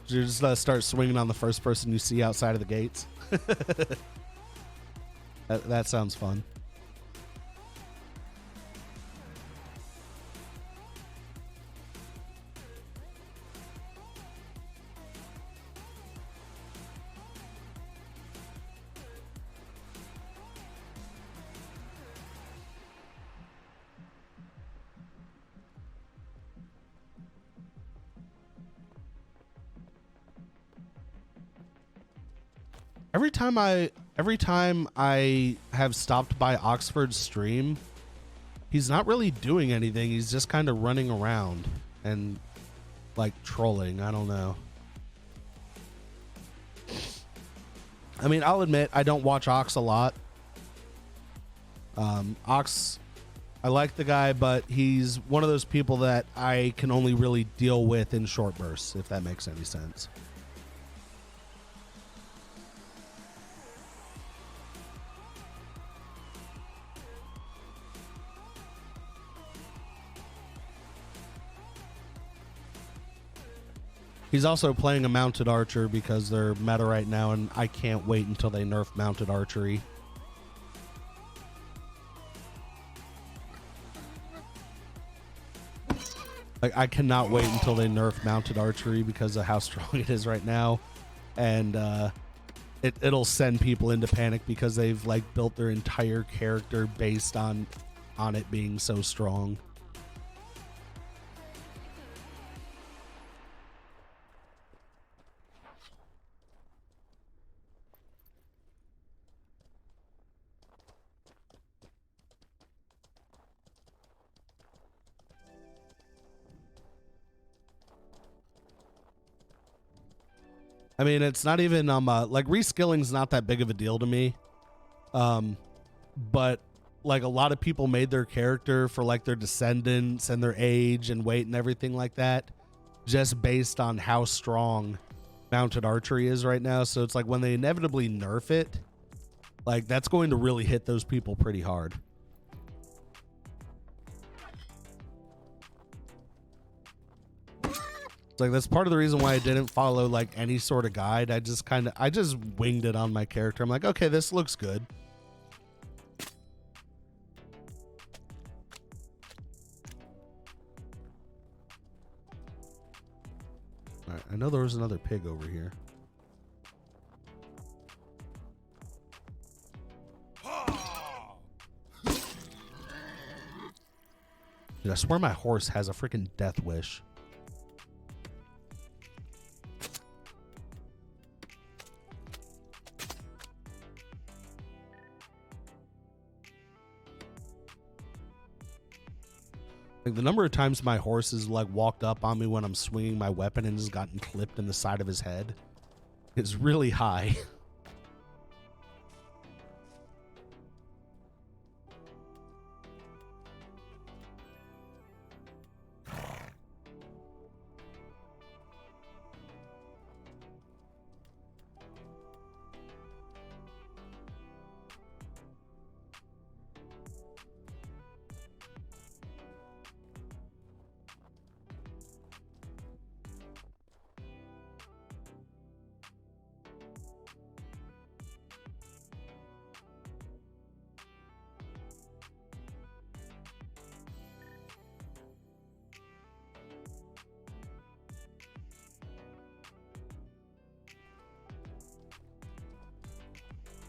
Speaker 1: You just start swinging on the first person you see outside of the gates. That sounds fun. Every time I have stopped by Oxford's stream, he's not really doing anything. He's just kind of running around and like trolling. I don't know. I mean, I'll admit I don't watch Ox a lot. Ox, I like the guy, but he's one of those people that I can only really deal with in short bursts, if that makes any sense. He's also playing a mounted archer because they're meta right now, and I can't wait until they nerf mounted archery. Like, I cannot wait until they nerf mounted archery because of how strong it is right now, and it'll send people into panic because they've like built their entire character based on it being so strong. I mean, it's not even like reskilling's not that big of a deal to me. But like a lot of people made their character for like their descendants and their age and weight and everything like that just based on how strong mounted archery is right now. So it's like when they inevitably nerf it, like that's going to really hit those people pretty hard. It's like that's part of the reason why I didn't follow like any sort of guide. I just winged it on my character. I'm like, okay, this looks good. All right, I know there was another pig over here. Dude, I swear my horse has a freaking death wish. Like the number of times my horse has like walked up on me when I'm swinging my weapon and has gotten clipped in the side of his head is really high.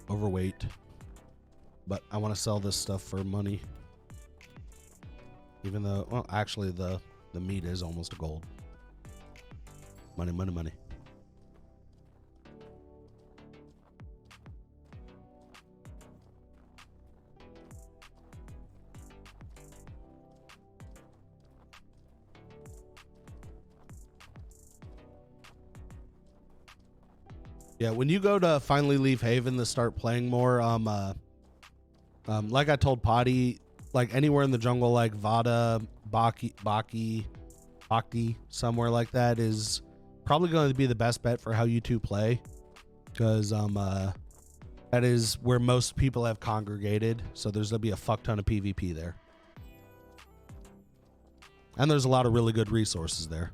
Speaker 1: Overweight, but I want to sell this stuff for money, even though, well, actually the meat is almost gold. Money, money, money. Yeah, when you go to finally leave Haven to start playing more, like I told Potty, like anywhere in the jungle, like Vada, Baki, somewhere like that is probably going to be the best bet for how you two play, because that is where most people have congregated. So there's gonna be a fuck ton of PvP there, and there's a lot of really good resources there.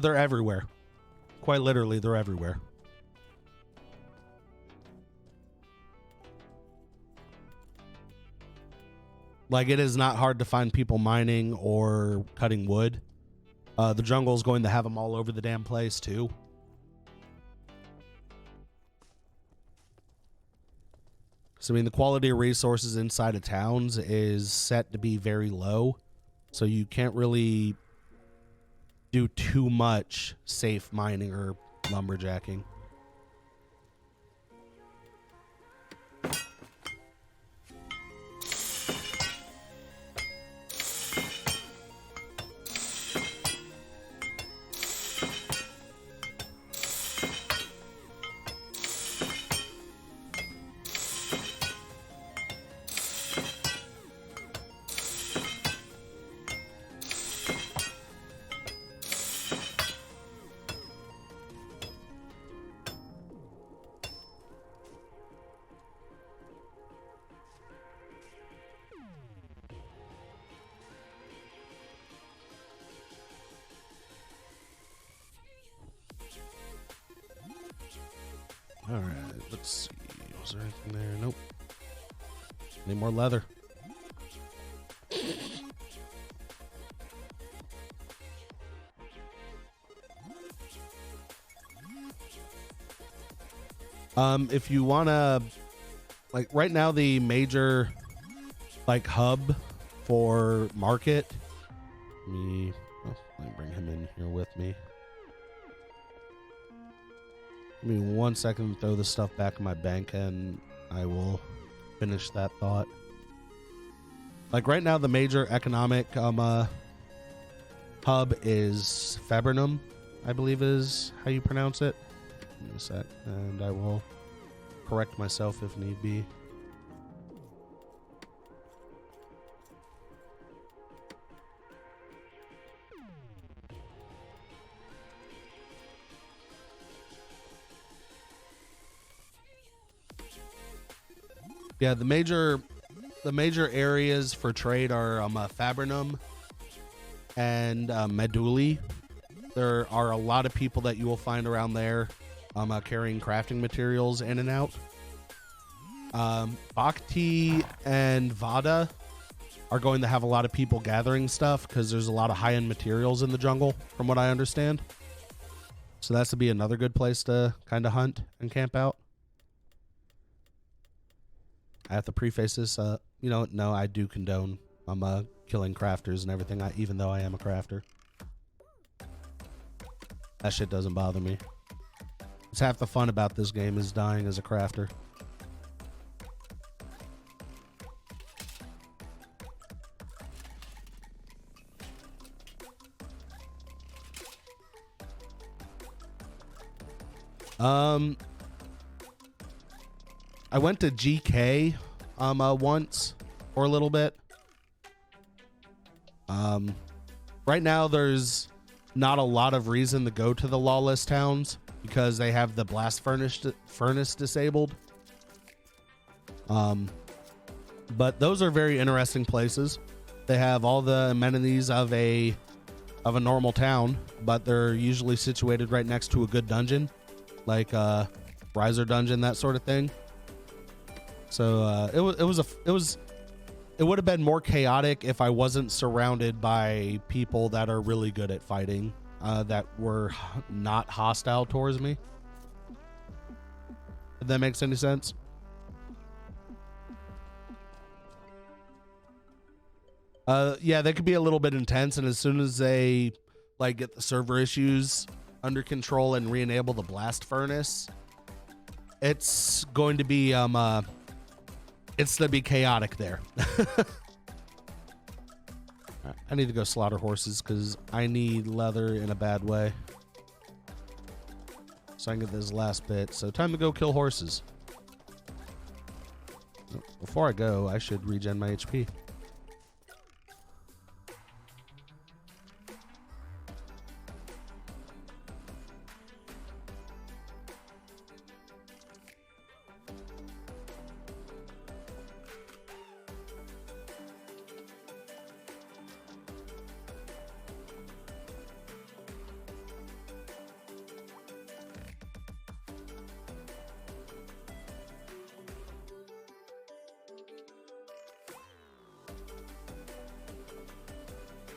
Speaker 1: They're everywhere. Quite literally, they're everywhere. Like, it is not hard to find people mining or cutting wood. The jungle is going to have them all over the damn place, too. So, I mean, the quality of resources inside of towns is set to be very low. So you can't really do too much safe mining or lumberjacking. All right, let's see. Was there anything there? Nope. Need more leather. If you wanna, like right now, the major like hub for market. Let me bring him in here with me. Give me 1 second to throw this stuff back in my bank and I will finish that thought. Like right now, the major economic hub is Fabrinum, I believe is how you pronounce it. Give me a sec, and I will correct myself if need be. Yeah, the major areas for trade are Fabrinum and Meduli. There are a lot of people that you will find around there carrying crafting materials in and out. Bhakti and Vada are going to have a lot of people gathering stuff because there's a lot of high-end materials in the jungle, from what I understand. So that's to be another good place to kind of hunt and camp out. I have to preface this, you know, no, I do condone killing crafters and everything, even though I am a crafter. That shit doesn't bother me. It's half the fun about this game is dying as a crafter. I went to GK once for a little bit. Right now there's not a lot of reason to go to the lawless towns because they have the blast furnace disabled. But those are very interesting places. They have all the amenities of a normal town, but they're usually situated right next to a good dungeon, like Riser dungeon, that sort of thing. So it would have been more chaotic if I wasn't surrounded by people that are really good at fighting, that were not hostile towards me. If that makes any sense. Yeah, they could be a little bit intense, and as soon as they like get the server issues under control and re-enable the blast furnace, it's going to be it's going to be chaotic there. I need to go slaughter horses because I need leather in a bad way, so I can get this last bit. So time to go kill horses. Before I go, I should regen my HP.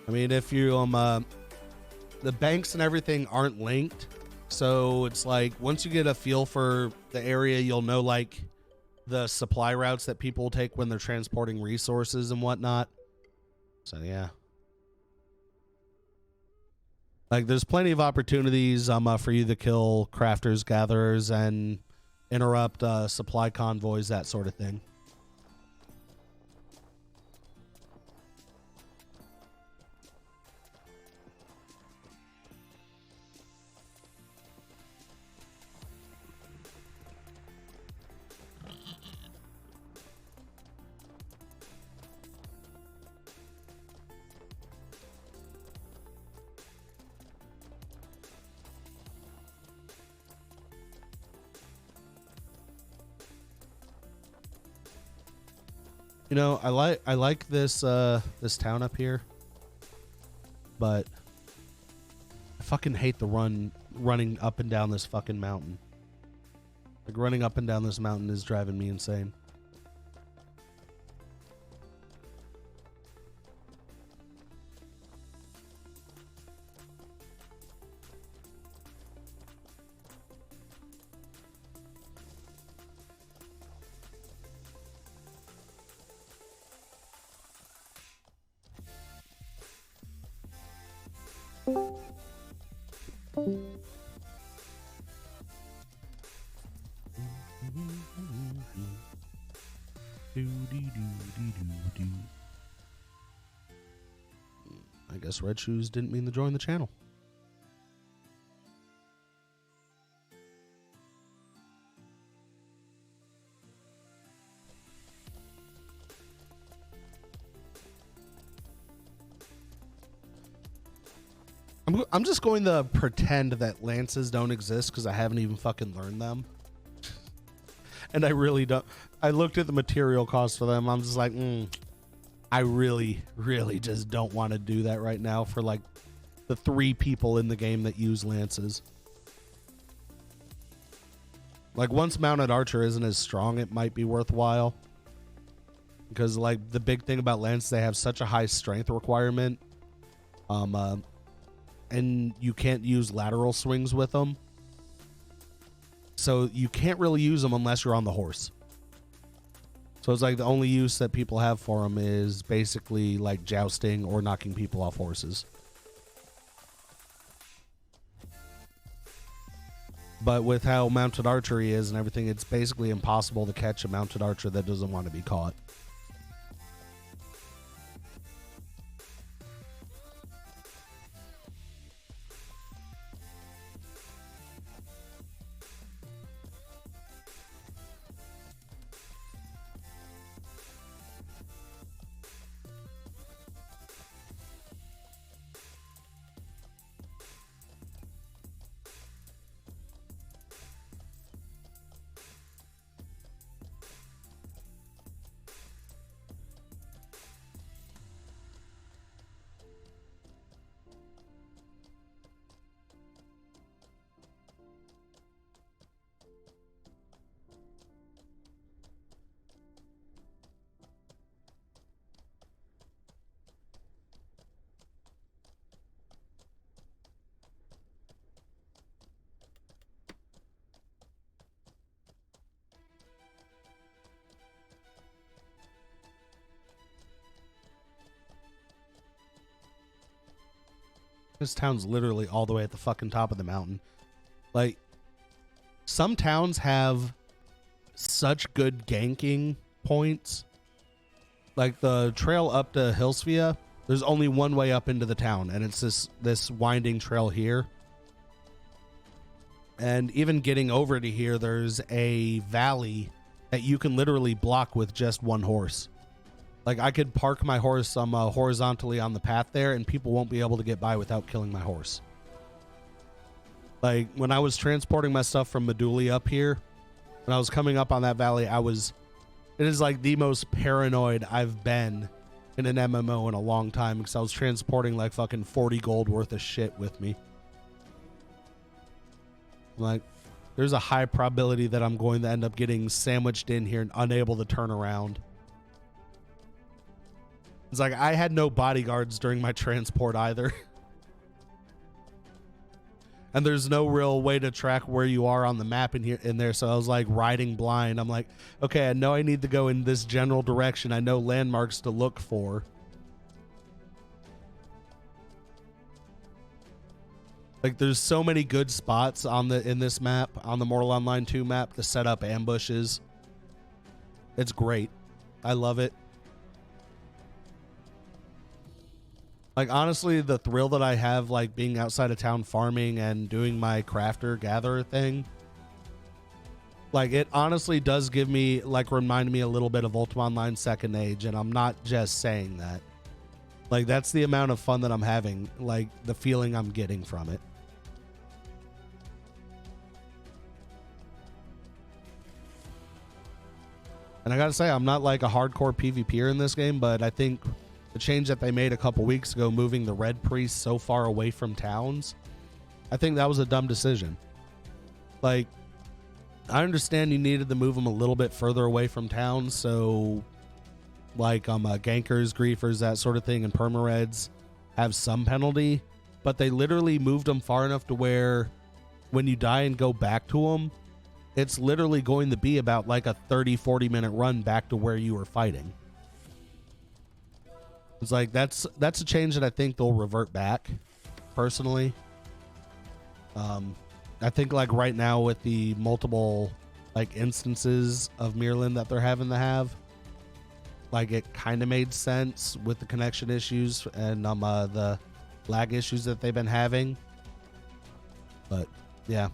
Speaker 1: I mean, if you the banks and everything aren't linked, so it's like once you get a feel for the area, you'll know like the supply routes that people take when they're transporting resources and whatnot. So yeah, like there's plenty of opportunities for you to kill crafters, gatherers, and interrupt supply convoys, that sort of thing. You know, I like this this town up here, but I fucking hate the running up and down this fucking mountain. Like running up and down this mountain is driving me insane. I guess Red Shoes didn't mean to join the channel. I'm just going to pretend that lances don't exist because I haven't even fucking learned them. And I really don't. I looked at the material cost for them. I'm just like, I really, really just don't want to do that right now for like the 3 people in the game that use lances. Like once mounted archer isn't as strong, it might be worthwhile. Because like the big thing about lances, they have such a high strength requirement. And you can't use lateral swings with them. So you can't really use them unless you're on the horse. So it's like the only use that people have for them is basically like jousting or knocking people off horses. But with how mounted archery is and everything, it's basically impossible to catch a mounted archer that doesn't want to be caught. This town's literally all the way at the fucking top of the mountain. Like, some towns have such good ganking points. Like the trail up to Hillsvia, there's only one way up into the town, and it's this winding trail here. And even getting over to here, there's a valley that you can literally block with just one horse. Like I could park my horse horizontally on the path there, and people won't be able to get by without killing my horse. Like when I was transporting my stuff from Meduli up here, when I was coming up on that valley, it is like the most paranoid I've been in an MMO in a long time, because I was transporting like fucking 40 gold worth of shit with me. Like there's a high probability that I'm going to end up getting sandwiched in here and unable to turn around. It's like I had no bodyguards during my transport either. And there's no real way to track where you are on the map in there. So I was like riding blind. I'm like, okay, I know I need to go in this general direction. I know landmarks to look for. Like there's so many good spots in this map, on the Mortal Online 2 map, to set up ambushes. It's great. I love it. Like, honestly, the thrill that I have, like, being outside of town farming and doing my crafter-gatherer thing, like, it honestly does give me, like, remind me a little bit of Ultima Online Second Age, and I'm not just saying that. Like, that's the amount of fun that I'm having, like, the feeling I'm getting from it. And I gotta say, I'm not, like, a hardcore PvPer in this game, but I think the change that they made a couple weeks ago, moving the red priests so far away from towns, I think that was a dumb decision. Like, I understand you needed to move them a little bit further away from towns, so like gankers, griefers, that sort of thing, and permareds have some penalty, but they literally moved them far enough to where when you die and go back to them, it's literally going to be about like a 30-40 minute run back to where you were fighting. It's like that's a change that I think they'll revert back, personally. I think like right now with the multiple like instances of Mirlin that they're having to have, like it kind of made sense with the connection issues and the lag issues that they've been having. But yeah,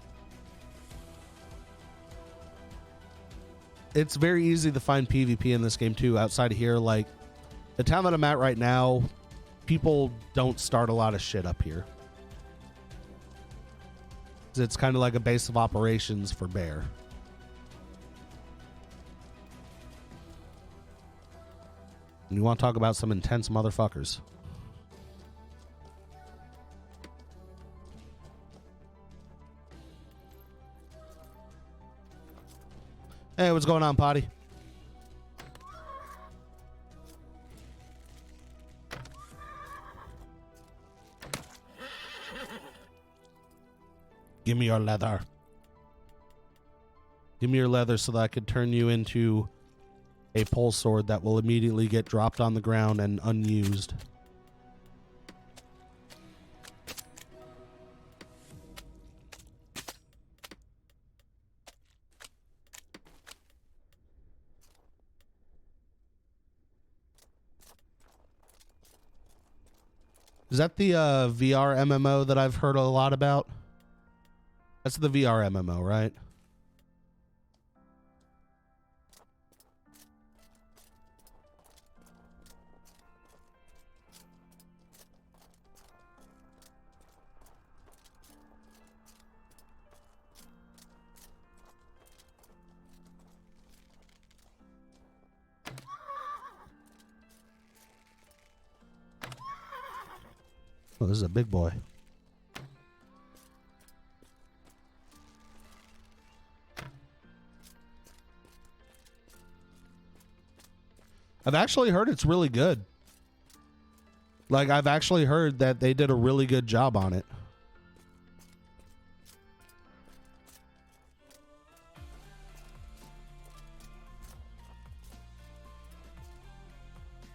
Speaker 1: it's very easy to find PvP in this game too. Outside of here, like the town that I'm at right now, people don't start a lot of shit up here. It's kind of like a base of operations for Bear. And you want to talk about some intense motherfuckers. Hey, what's going on, Potty? Give me your leather. Give me your leather so that I could turn you into a pole sword that will immediately get dropped on the ground and unused. Is that the VR MMO that I've heard a lot about? That's the VR MMO, right? Oh, this is a big boy. I've actually heard it's really good. Like, I've actually heard that they did a really good job on it.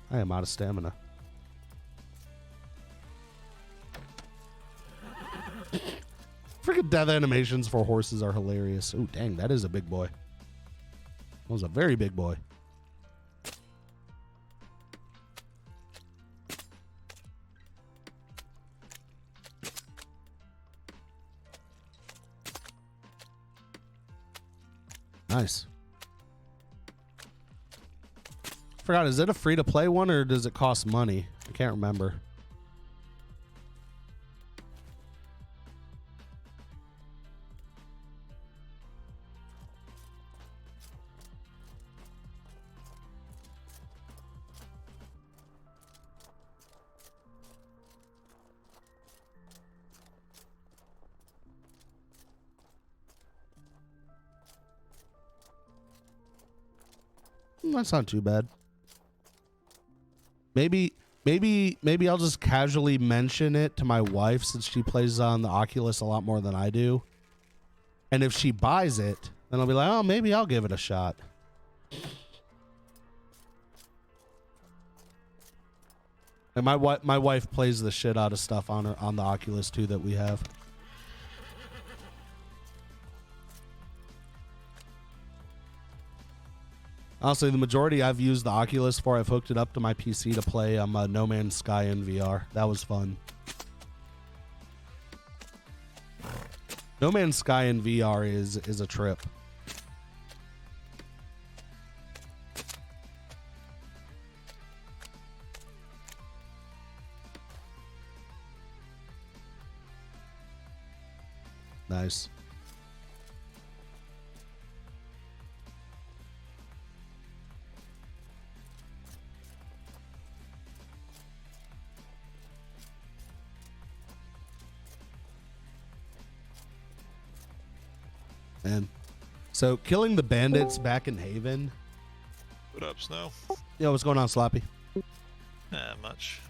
Speaker 1: I am out of stamina. Freaking death animations for horses are hilarious. Oh, dang, that is a big boy. That was a very big boy. Nice. Forgot, is it a free-to-play one or does it cost money? I can't remember. That's not too bad. Maybe I'll just casually mention it to my wife since she plays on the Oculus a lot more than I do. And if she buys it, then I'll be like, oh, maybe I'll give it a shot. And my wife plays the shit out of stuff on the Oculus too that we have. Honestly, the majority I've used the Oculus for, I've hooked it up to my PC to play No Man's Sky in VR. That was fun. No Man's Sky in VR is a trip. Nice. Man. So killing the bandits back in Haven.
Speaker 3: What up, Snow?
Speaker 1: Yo, what's going on, Sloppy?
Speaker 3: Not much.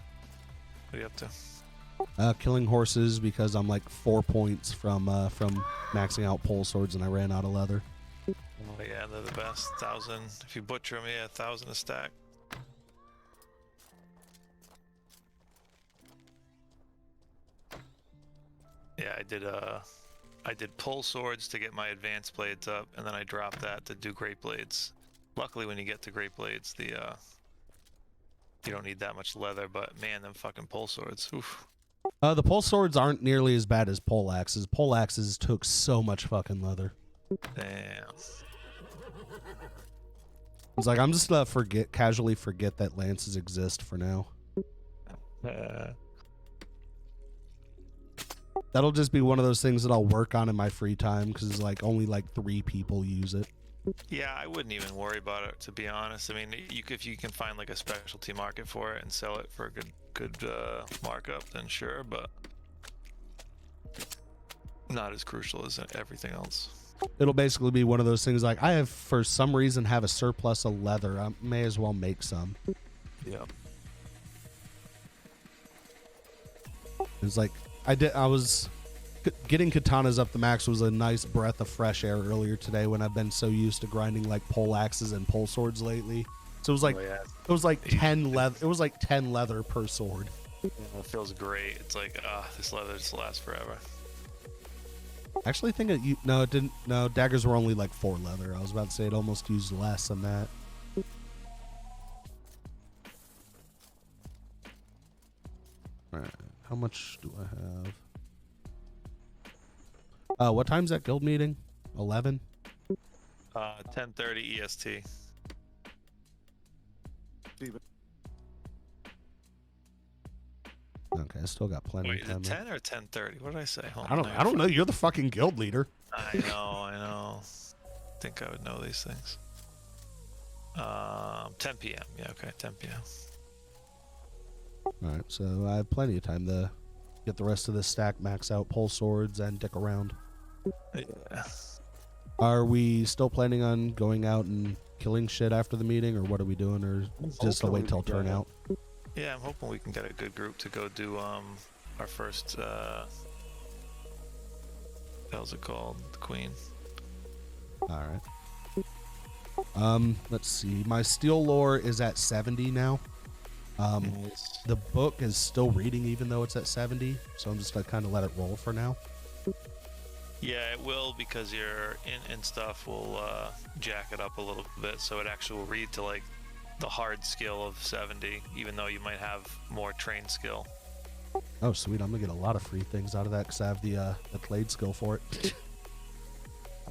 Speaker 3: What are you up to?
Speaker 1: Killing horses because I'm like 4 points from maxing out pole swords and I ran out of leather.
Speaker 3: Oh yeah, they're the best. 1,000. If you butcher them, yeah, 1,000 a stack. Yeah, I did pole swords to get my advanced blades up, and then I dropped that to do great blades. Luckily, when you get to great blades, you don't need that much leather. But man, them fucking pole swords. Oof.
Speaker 1: The pole swords aren't nearly as bad as pole axes. Pole axes took so much fucking leather.
Speaker 3: Damn.
Speaker 1: It's like I'm just gonna casually forget that lances exist for now. That'll just be one of those things that I'll work on in my free time because like only like 3 people use it.
Speaker 3: Yeah, I wouldn't even worry about it, to be honest. I mean, if you can find like a specialty market for it and sell it for a good markup, then sure, but not as crucial as everything else.
Speaker 1: It'll basically be one of those things like, I have, for some reason, have a surplus of leather. I may as well make some.
Speaker 3: Yeah.
Speaker 1: It's like, I was getting katanas up the max was a nice breath of fresh air earlier today when I've been so used to grinding like pole axes and pole swords lately. So it was like,
Speaker 3: Oh, yeah.
Speaker 1: it was like 10 leather. It was like 10 leather per sword.
Speaker 3: Yeah, it feels great. It's like, this leather just lasts forever.
Speaker 1: Actually, I think no, it didn't. No, daggers were only like 4 leather. I was about to say it almost used less than that. All right, how much do I have? What time's that guild meeting? 11.
Speaker 3: 10:30 EST.
Speaker 1: Okay, I still got plenty
Speaker 3: Wait,
Speaker 1: of
Speaker 3: is
Speaker 1: time.
Speaker 3: it 10 or 10:30? What did I say? Hold
Speaker 1: I
Speaker 3: on,
Speaker 1: don't know. You're the fucking guild leader.
Speaker 3: I know. Think I would know these things. 10 p.m. Yeah, okay, 10 p.m.
Speaker 1: All right, so I have plenty of time to get the rest of this stack, max out pole swords, and dick around.
Speaker 3: Yeah.
Speaker 1: Are we still planning on going out and killing shit after the meeting, or what are we doing, or just
Speaker 4: hoping
Speaker 1: wait
Speaker 4: we
Speaker 1: till
Speaker 4: can
Speaker 1: turnout?
Speaker 3: Yeah, I'm hoping we can get a good group to go do our first how's it called? The Queen.
Speaker 1: All right. Let's see. My steel lore is at 70 now.
Speaker 3: Nice.
Speaker 1: The book is still reading even though it's at 70, so I'm just gonna kind of let it roll for now.
Speaker 3: Yeah, it will, because your int and stuff will jack it up a little bit, so it actually will read to like the hard skill of 70, even though you might have more trained skill.
Speaker 1: Oh, sweet. I'm gonna get a lot of free things out of that because I have the blade skill for it.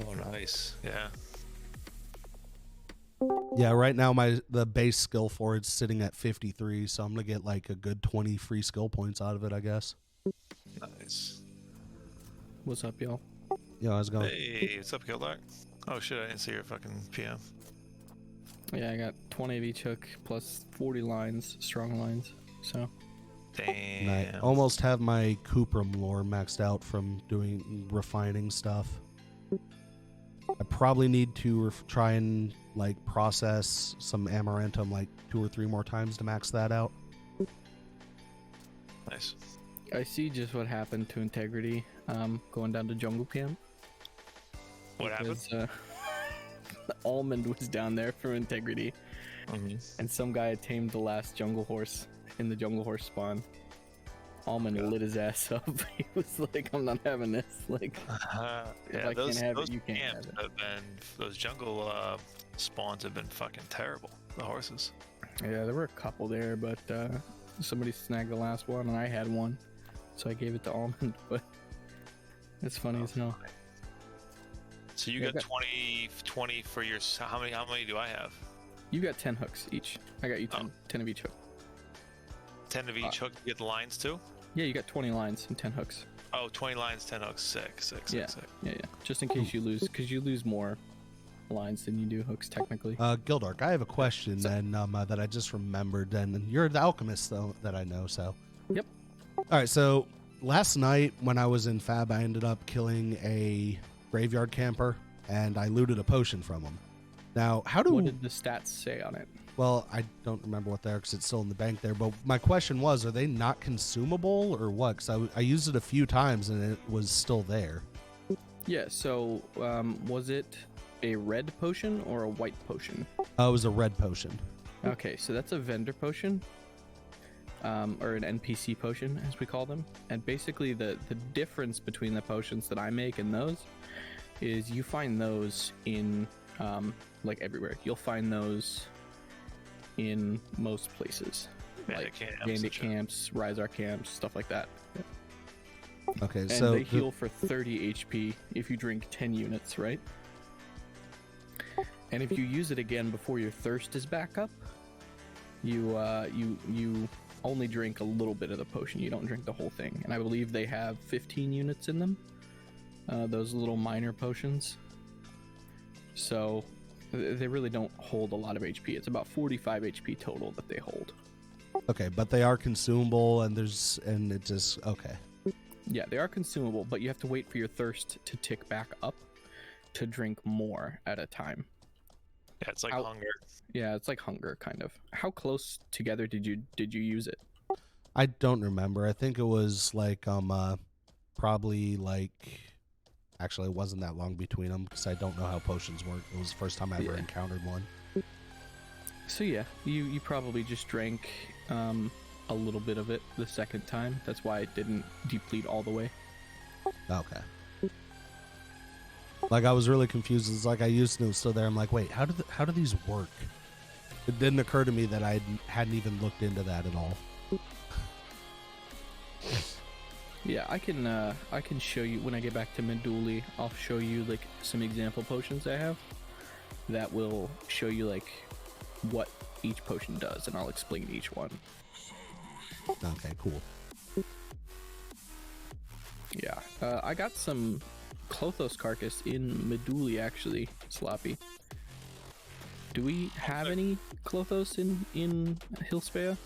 Speaker 3: Oh, nice. Yeah.
Speaker 1: Yeah, right now the base skill for it's sitting at 53, so I'm gonna get like a good 20 free skill points out of it, I guess.
Speaker 3: Nice.
Speaker 5: What's up, y'all?
Speaker 1: Yeah, how's it going?
Speaker 3: Hey, what's up, Gildark? Oh shit, I didn't see your fucking PM.
Speaker 5: Yeah, I got 20 of each hook plus 40 lines, strong lines. So
Speaker 3: Damn.
Speaker 1: And I almost have my Cuprum lore maxed out from doing refining stuff. I probably need to try and like process some amaranthum like 2 or 3 more times to max that out.
Speaker 3: Nice.
Speaker 5: I see just what happened to Integrity going down to jungle camp.
Speaker 3: What happened?
Speaker 5: Because, Almond was down there from Integrity, and some guy had tamed the last jungle horse in the jungle horse spawn. Almond lit his ass up. He was like, "I'm not having this." Like, if I can't have it, you can't have it.
Speaker 3: Those jungle spawns have been fucking terrible. The horses.
Speaker 5: Yeah, there were a couple there, but somebody snagged the last one, and I had one, so I gave it to Almond. But it's funny as hell.
Speaker 3: So you
Speaker 5: Yeah,
Speaker 3: got 20 for your. How many do I have?
Speaker 5: You got 10 hooks each. I got you 10. 10 of each hook.
Speaker 3: 10 of each hook. You get the lines too.
Speaker 5: Yeah, you got 20 lines and 10 hooks.
Speaker 3: Oh, 20 lines, 10 hooks. Sick.
Speaker 5: Yeah. Just in case you lose, because you lose more lines than you do hooks technically.
Speaker 1: Gildark, I have a question then that I just remembered, and you're the alchemist though that I know, so.
Speaker 5: Yep.
Speaker 1: All right, so last night when I was in Fab, I ended up killing a graveyard camper, and I looted a potion from him. Now,
Speaker 5: What did the stats say on it?
Speaker 1: Well, I don't remember what they are because it's still in the bank there, but my question was, are they not consumable or what? Because I used it a few times and it was still there.
Speaker 5: Yeah, so was it a red potion or a white potion?
Speaker 1: It was a red potion.
Speaker 5: Okay, so that's a vendor potion, or an NPC potion, as we call them. And basically the difference between the potions that I make and those is you find those in, like, everywhere. You'll find those in most places.
Speaker 3: Bandit
Speaker 5: Like
Speaker 3: camps,
Speaker 5: Bandit camps, Rizar camps, stuff like that.
Speaker 1: Okay,
Speaker 5: And
Speaker 1: so
Speaker 5: they heal for 30 HP if you drink 10 units, right? And if you use it again before your thirst is back up, you only drink a little bit of the potion. You don't drink the whole thing. And I believe they have 15 units in them. Those little minor potions. So They really don't hold a lot of HP. It's about 45 HP total that they hold.
Speaker 1: Okay, but they are consumable, and it just okay.
Speaker 5: Yeah, they are consumable, but you have to wait for your thirst to tick back up to drink more at a time.
Speaker 3: Yeah, it's like hunger.
Speaker 5: Yeah, it's like hunger, kind of. How close together did you use it?
Speaker 1: I don't remember. I think it was like probably like. Actually, it wasn't that long between them because I don't know how potions work. It was the first time I ever encountered one.
Speaker 5: So yeah, you probably just drank a little bit of it the second time. That's why it didn't deplete all the way.
Speaker 1: Okay. Like I was really confused. It's like I used to still there. I'm like, wait, how do these work? It didn't occur to me that I hadn't even looked into that at all.
Speaker 5: Yeah, I can show you when I get back to Meduli. I'll show you like some example potions I have that will show you like what each potion does, and I'll explain each one.
Speaker 1: Okay, cool.
Speaker 5: Yeah, I got some Klothos carcass in Meduli actually, Sloppy. Do we have any Klothos in Hilspea?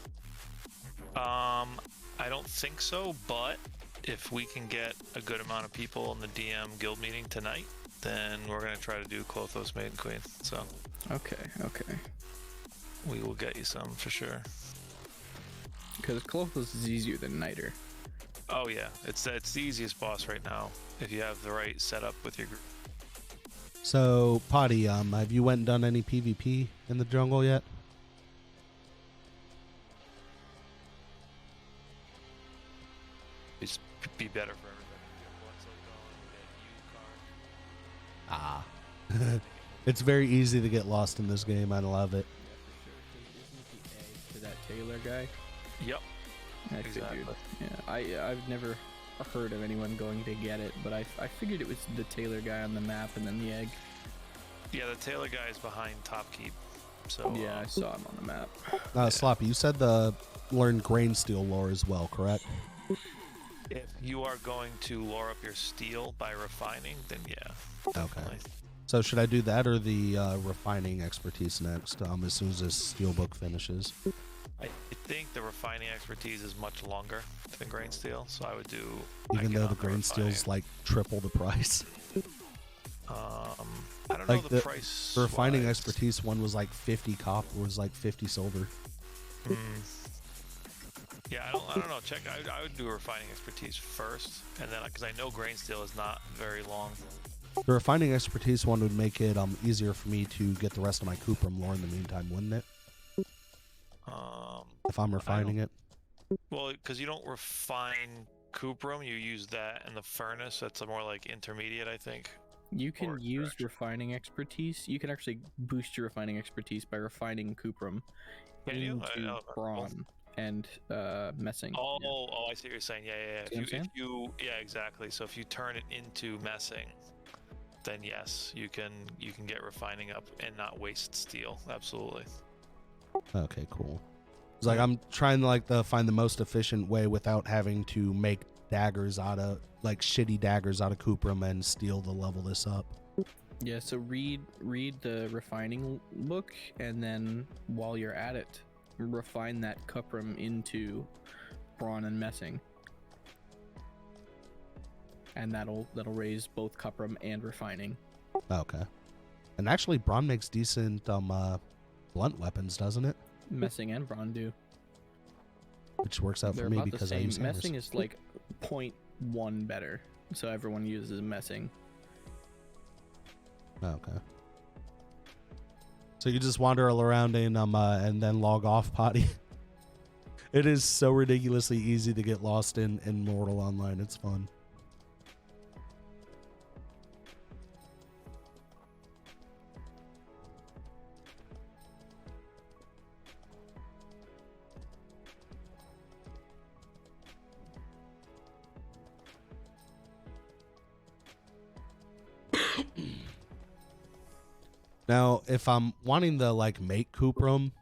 Speaker 3: I don't think so, but if we can get a good amount of people in the DM guild meeting tonight, then we're going to try to do Klothos Maiden Queen. So
Speaker 5: Okay.
Speaker 3: we will get you some for sure.
Speaker 5: Because Klothos is easier than Niter.
Speaker 3: Oh yeah, it's the easiest boss right now if you have the right setup with your group.
Speaker 1: So, Potty, have you went and done any PvP in the jungle yet?
Speaker 3: Just be better for everybody.
Speaker 1: Ah. It's very easy to get lost in this game. I love it.
Speaker 5: To that Taylor guy.
Speaker 3: Yep.
Speaker 5: I
Speaker 3: Exactly.
Speaker 5: figured. Yeah, I've never heard of anyone going to get it, but I figured it was the Taylor guy on the map and then the egg.
Speaker 3: Yeah, the Taylor guy is behind Top Keep. So
Speaker 5: Yeah, I saw him on the map.
Speaker 1: Sloppy, you said learn grain steel lore as well, correct?
Speaker 3: if you are going to lore up your steel by refining, then yeah. Definitely.
Speaker 1: Okay. So should I do that or the refining expertise next? As soon as this steelbook finishes.
Speaker 3: I think the refining expertise is much longer than grain steel, so I would do.
Speaker 1: Even though the grain steel's like triple the price.
Speaker 3: I don't know the price.
Speaker 1: The refining expertise one was like 50 copper, was like 50 silver.
Speaker 3: Yeah, I don't know. Check. I would do a refining expertise first, and then because I know grain steel is not very long.
Speaker 1: The refining expertise one would make it easier for me to get the rest of my cuprum lore in the meantime, wouldn't it? If I'm refining it.
Speaker 3: Well, because you don't refine cuprum, you use that in the furnace. That's a more like intermediate, I think.
Speaker 5: You can use refining expertise. You can actually boost your refining expertise by refining cuprum into brawn and messing.
Speaker 3: Oh, I see what you're saying. Yeah. If you, exactly. So if you turn it into messing, then yes, you can get refining up and not waste steel. Absolutely.
Speaker 1: Okay, cool. It's like I'm trying to find the most efficient way without having to make daggers out of shitty daggers out of cuprum and steel to level this up.
Speaker 5: Yeah, so read the refining book, and then while you're at it, refine that cuprum into brawn and messing, and that'll raise both cuprum and refining.
Speaker 1: Okay. And actually, brawn makes decent blunt weapons, doesn't it?
Speaker 5: Messing and brawn do.
Speaker 1: Which works out
Speaker 5: They're
Speaker 1: for me
Speaker 5: about
Speaker 1: because
Speaker 5: the
Speaker 1: I
Speaker 5: same.
Speaker 1: use hammers.
Speaker 5: Messing is like 0.1 better, so everyone uses messing.
Speaker 1: Okay. So you just wander around and then log off, Potty. It is so ridiculously easy to get lost in Mortal Online. It's fun. Now, if I'm wanting to make cuprum,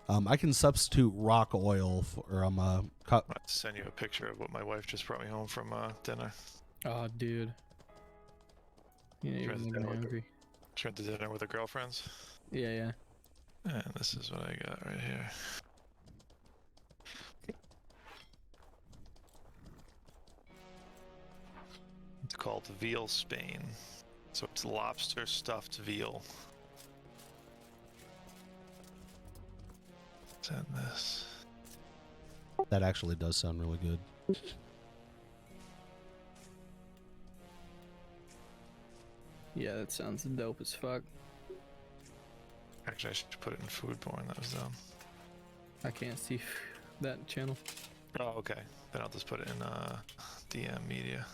Speaker 1: I can substitute rock oil for
Speaker 3: I'll send you a picture of what my wife just brought me home from dinner.
Speaker 5: Oh, dude. Yeah, you're making me hungry.
Speaker 3: She went to dinner with her girlfriends.
Speaker 5: Yeah, yeah.
Speaker 3: And this is what I got right here. It's called Veal Spain. So it's lobster stuffed veal. Send this.
Speaker 1: That actually does sound really good.
Speaker 5: Yeah, that sounds dope as fuck.
Speaker 3: Actually, I should put it in Foodborne. That was dumb.
Speaker 5: I can't see that channel.
Speaker 3: Oh, okay. Then I'll just put it in DM Media.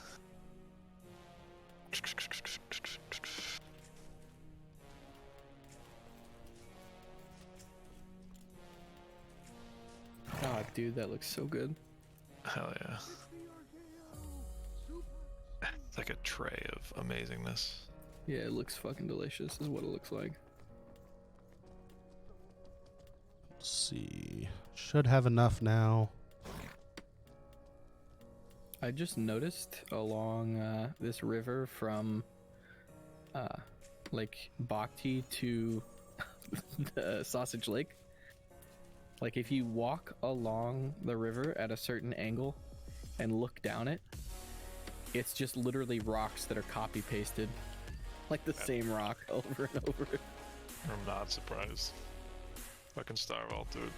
Speaker 5: Oh, dude, that looks so good.
Speaker 3: Hell yeah. It's like a tray of amazingness.
Speaker 5: Yeah, it looks fucking delicious, is what it looks like.
Speaker 1: Let's see. Should have enough now.
Speaker 5: I just noticed along this river from like Bhakti to the Sausage Lake, like if you walk along the river at a certain angle and look down it, it's just literally rocks that are copy pasted, like the same rock over and over.
Speaker 3: I'm not surprised. Fucking Starvall, dude.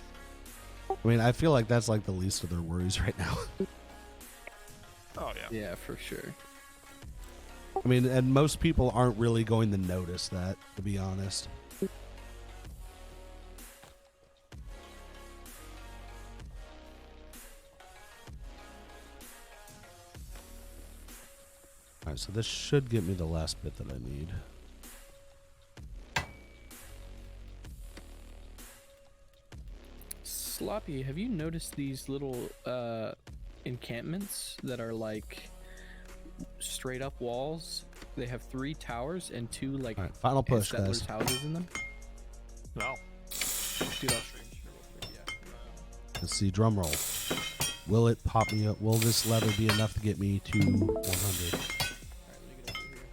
Speaker 1: I mean, I feel like that's like the least of their worries right now.
Speaker 3: Oh yeah.
Speaker 5: Yeah, for sure.
Speaker 1: I mean, and most people aren't really going to notice that, to be honest. Alright, so this should get me the last bit that I need.
Speaker 5: Sloppy, have you noticed these little encampments that are like straight up walls? They have 3 towers and 2 like
Speaker 1: Alright, final push,
Speaker 5: settlers'
Speaker 1: guys.
Speaker 5: houses in them.
Speaker 3: No.
Speaker 5: Dude, I'll show you real quick, yeah.
Speaker 1: Let's see, drum roll. Will it pop me up? Will this leather be enough to get me to 100?
Speaker 5: Alright, let me get over here.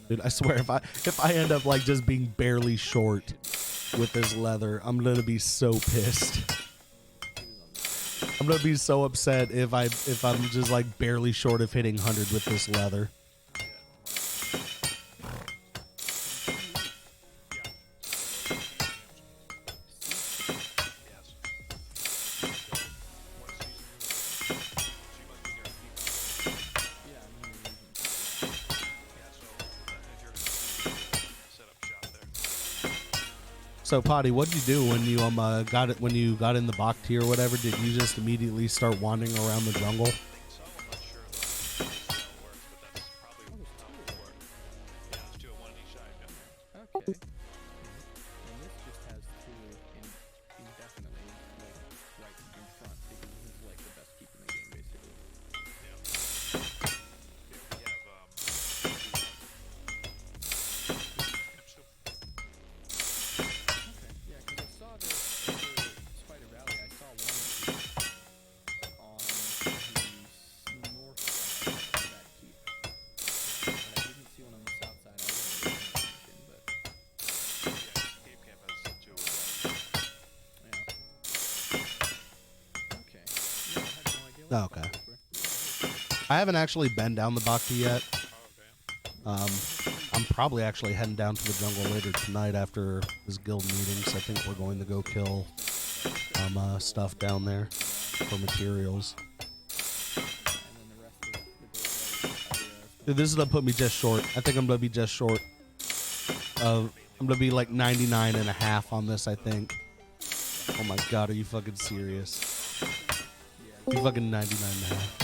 Speaker 1: Dude, I swear, if I end up like just being barely short with this leather, I'm gonna be so pissed. I'm gonna be so upset if I'm just like barely short of hitting 100 with this leather. So, Potty, what'd you do when you got it when you got in the Bhakti or whatever? Did you just immediately start wandering around the jungle?
Speaker 5: Okay. And this just has 2 indefinitely like right in front because this is like the best keep in the game basically. Yeah, because I saw this over Spider Valley. I saw one on the north side of that keep, but I didn't see one on the south side. I wasn't paying attention, but yeah. Okay. Yeah, I had no idea what
Speaker 1: Oh,
Speaker 5: the
Speaker 1: okay.
Speaker 5: fuck those were.
Speaker 1: I haven't actually been down the Bhakti yet. I'm probably actually heading down to the jungle later tonight after this guild meeting, so I think we're going to go kill stuff down there for materials.
Speaker 5: And then the rest of the gold
Speaker 1: Dude, this is gonna put me just short. I think I'm gonna be just short of. I'm gonna be like 99 and a half on this, I think. Oh my god, are you fucking serious? You fucking 99 and a half.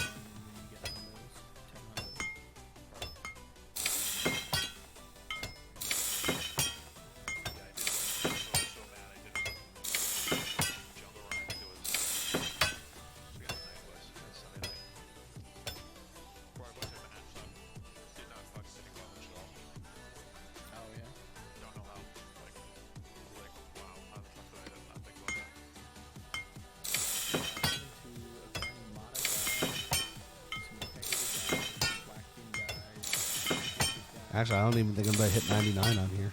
Speaker 1: Actually, I don't even think anybody hit 99 on here.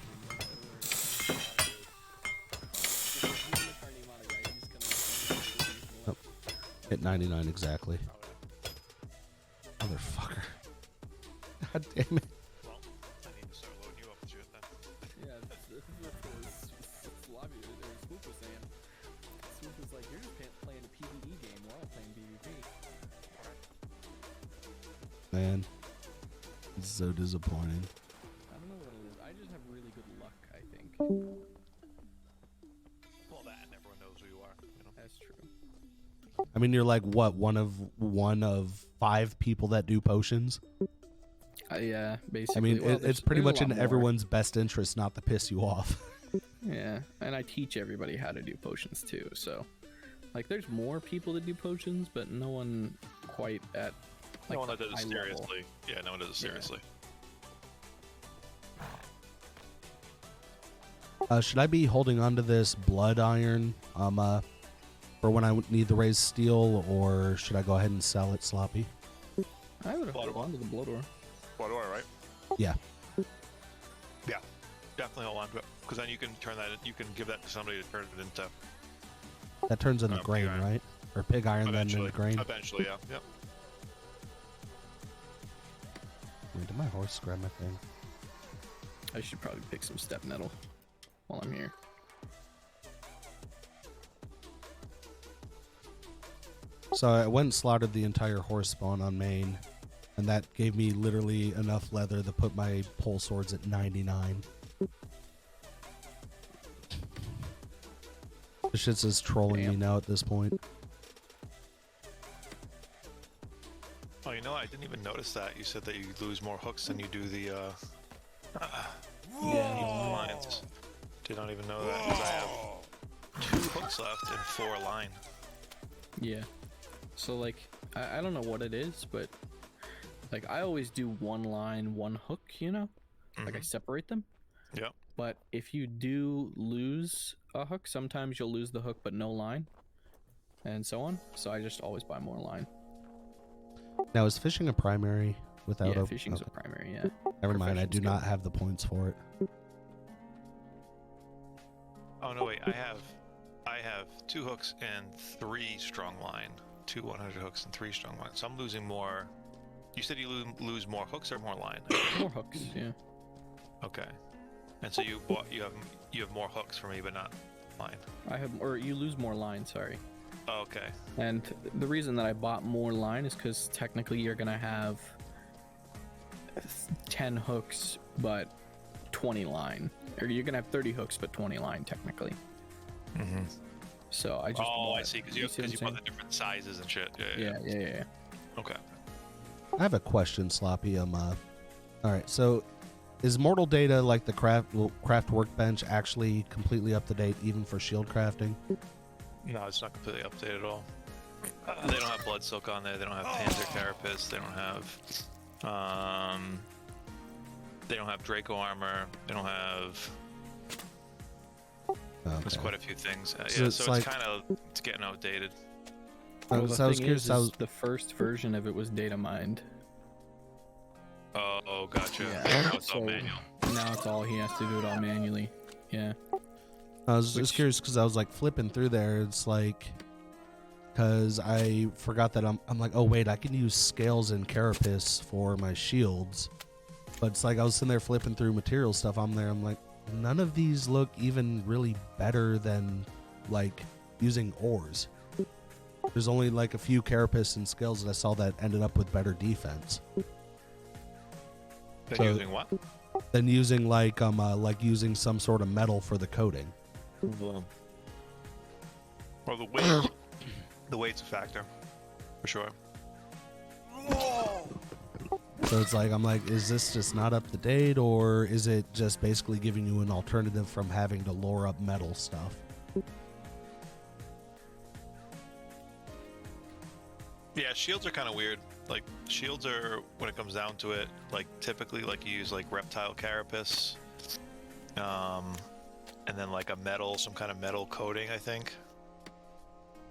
Speaker 1: Nope. Hit 99 exactly. Motherfucker. God damn it.
Speaker 3: Well, I need to start loading you up with shit then.
Speaker 5: Yeah, that's what Swoop was saying. Swoop was like, you're just playing a PvE game while I'm playing PvP.
Speaker 1: Man. It's so disappointing.
Speaker 5: I don't know what it is. I just have really good luck, I think.
Speaker 3: Well, that and everyone knows who you are. You know?
Speaker 5: That's true.
Speaker 1: I mean, you're like, what, one of 5 people that do potions?
Speaker 5: Yeah, basically.
Speaker 1: I mean,
Speaker 5: well,
Speaker 1: it's pretty
Speaker 5: there's a
Speaker 1: much
Speaker 5: lot
Speaker 1: in
Speaker 5: more.
Speaker 1: everyone's best interest not to piss you off.
Speaker 5: Yeah, and I teach everybody how to do potions too, so... Like, there's more people that do potions, but no one quite at, like,
Speaker 3: No one that
Speaker 5: the
Speaker 3: does it
Speaker 5: high level.
Speaker 3: seriously. Yeah, no one does it
Speaker 5: Yeah.
Speaker 3: seriously.
Speaker 1: Should I be holding on to this blood iron for when I need to raise steel, or should I go ahead and sell it, Sloppy?
Speaker 5: I would have
Speaker 3: Blood
Speaker 5: held on to the blood ore.
Speaker 3: Blood ore, right?
Speaker 1: Yeah.
Speaker 3: Yeah, definitely hold on to it. Because then you can turn that, you can give that to somebody to turn it into.
Speaker 1: That turns into
Speaker 3: Pig
Speaker 1: grain,
Speaker 3: iron.
Speaker 1: right? Or pig iron then
Speaker 3: Eventually.
Speaker 1: into grain.
Speaker 3: Eventually, yeah. Yep.
Speaker 1: Wait, did my horse grab my thing?
Speaker 5: I should probably pick some step nettle while I'm here.
Speaker 1: So I went and slaughtered the entire horse spawn on main, and that gave me literally enough leather to put my pole swords at 99. This shit's just trolling me
Speaker 5: Damn.
Speaker 1: now at this point.
Speaker 3: Oh, you know, I didn't even notice that. You said that you lose more hooks than you do the lines. Did not even know that. 'Cause I have 2 hooks left and 4 line.
Speaker 5: Yeah. So, like, I don't know what it is, but, like, I always do 1 line, 1 hook, you know? Like, I separate them.
Speaker 3: Yep.
Speaker 5: But if you do lose a hook, sometimes you'll lose the hook but no line, and so on. So I just always buy more line.
Speaker 1: Now, is fishing a primary without
Speaker 5: Yeah,
Speaker 1: a...
Speaker 5: fishing's
Speaker 1: okay.
Speaker 5: a primary, yeah.
Speaker 1: Never mind, I
Speaker 5: profession
Speaker 1: do
Speaker 5: skill.
Speaker 1: not have the points for it.
Speaker 3: Oh no, wait. I have 2 hooks and 3 strong line. 2 100 hooks and 3 strong line. So I'm losing more. You said you lose more hooks or more line?
Speaker 5: More hooks, yeah.
Speaker 3: Okay. And so you have more hooks for me, but not line.
Speaker 5: I have, or you lose more line, sorry.
Speaker 3: Oh, okay.
Speaker 5: And the reason that I bought more line is because technically you're gonna have 10 hooks but 20 line, or you're gonna have 30 hooks but 20 line technically.
Speaker 3: Mm-hmm.
Speaker 5: So I just
Speaker 3: Oh,
Speaker 5: bought,
Speaker 3: I see. Because
Speaker 5: see
Speaker 3: you
Speaker 5: what I'm
Speaker 3: bought
Speaker 5: saying?
Speaker 3: the different sizes and shit.
Speaker 5: Yeah.
Speaker 3: Okay.
Speaker 1: I have a question, Sloppy. Alright, so is Mortal Data, like the craft workbench, actually completely up to date even for shield crafting?
Speaker 3: No, it's not completely updated at all. They don't have blood silk on there. They don't have Panzer Carapace. They don't have Draco armor. They don't have. There's
Speaker 1: Okay.
Speaker 3: quite a few things.
Speaker 1: So
Speaker 3: Yeah,
Speaker 1: it's
Speaker 3: so
Speaker 1: like-
Speaker 3: it's getting outdated.
Speaker 5: Well, the
Speaker 1: So I was
Speaker 5: thing
Speaker 1: curious.
Speaker 5: is the first version of it was data mined.
Speaker 3: Oh, gotcha.
Speaker 5: Yeah.
Speaker 3: Now it's all
Speaker 5: So-
Speaker 3: manual.
Speaker 5: Now it's all he has to do it all manually. Yeah.
Speaker 1: I was just
Speaker 5: Which-
Speaker 1: curious because I was like flipping through there. It's like, because I forgot that I'm like, oh wait, I can use scales and carapace for my shields. But it's like I was sitting there flipping through material stuff on there. I'm like, none of these look even really better than like using ores. There's only like a few carapace and scales that I saw that ended up with better defense
Speaker 3: Then
Speaker 1: So-
Speaker 3: using what?
Speaker 1: than using like using some sort of metal for the coating.
Speaker 3: Well, the weight. The weight's a factor, for sure.
Speaker 1: So it's like, I'm like, is this just not up to date, or is it just basically giving you an alternative from having to lore up metal stuff?
Speaker 3: Yeah, shields are kind of weird. Like, shields are, when it comes down to it, like, typically, like, you use, like, reptile carapace, and then, like, some kind of metal coating, I think.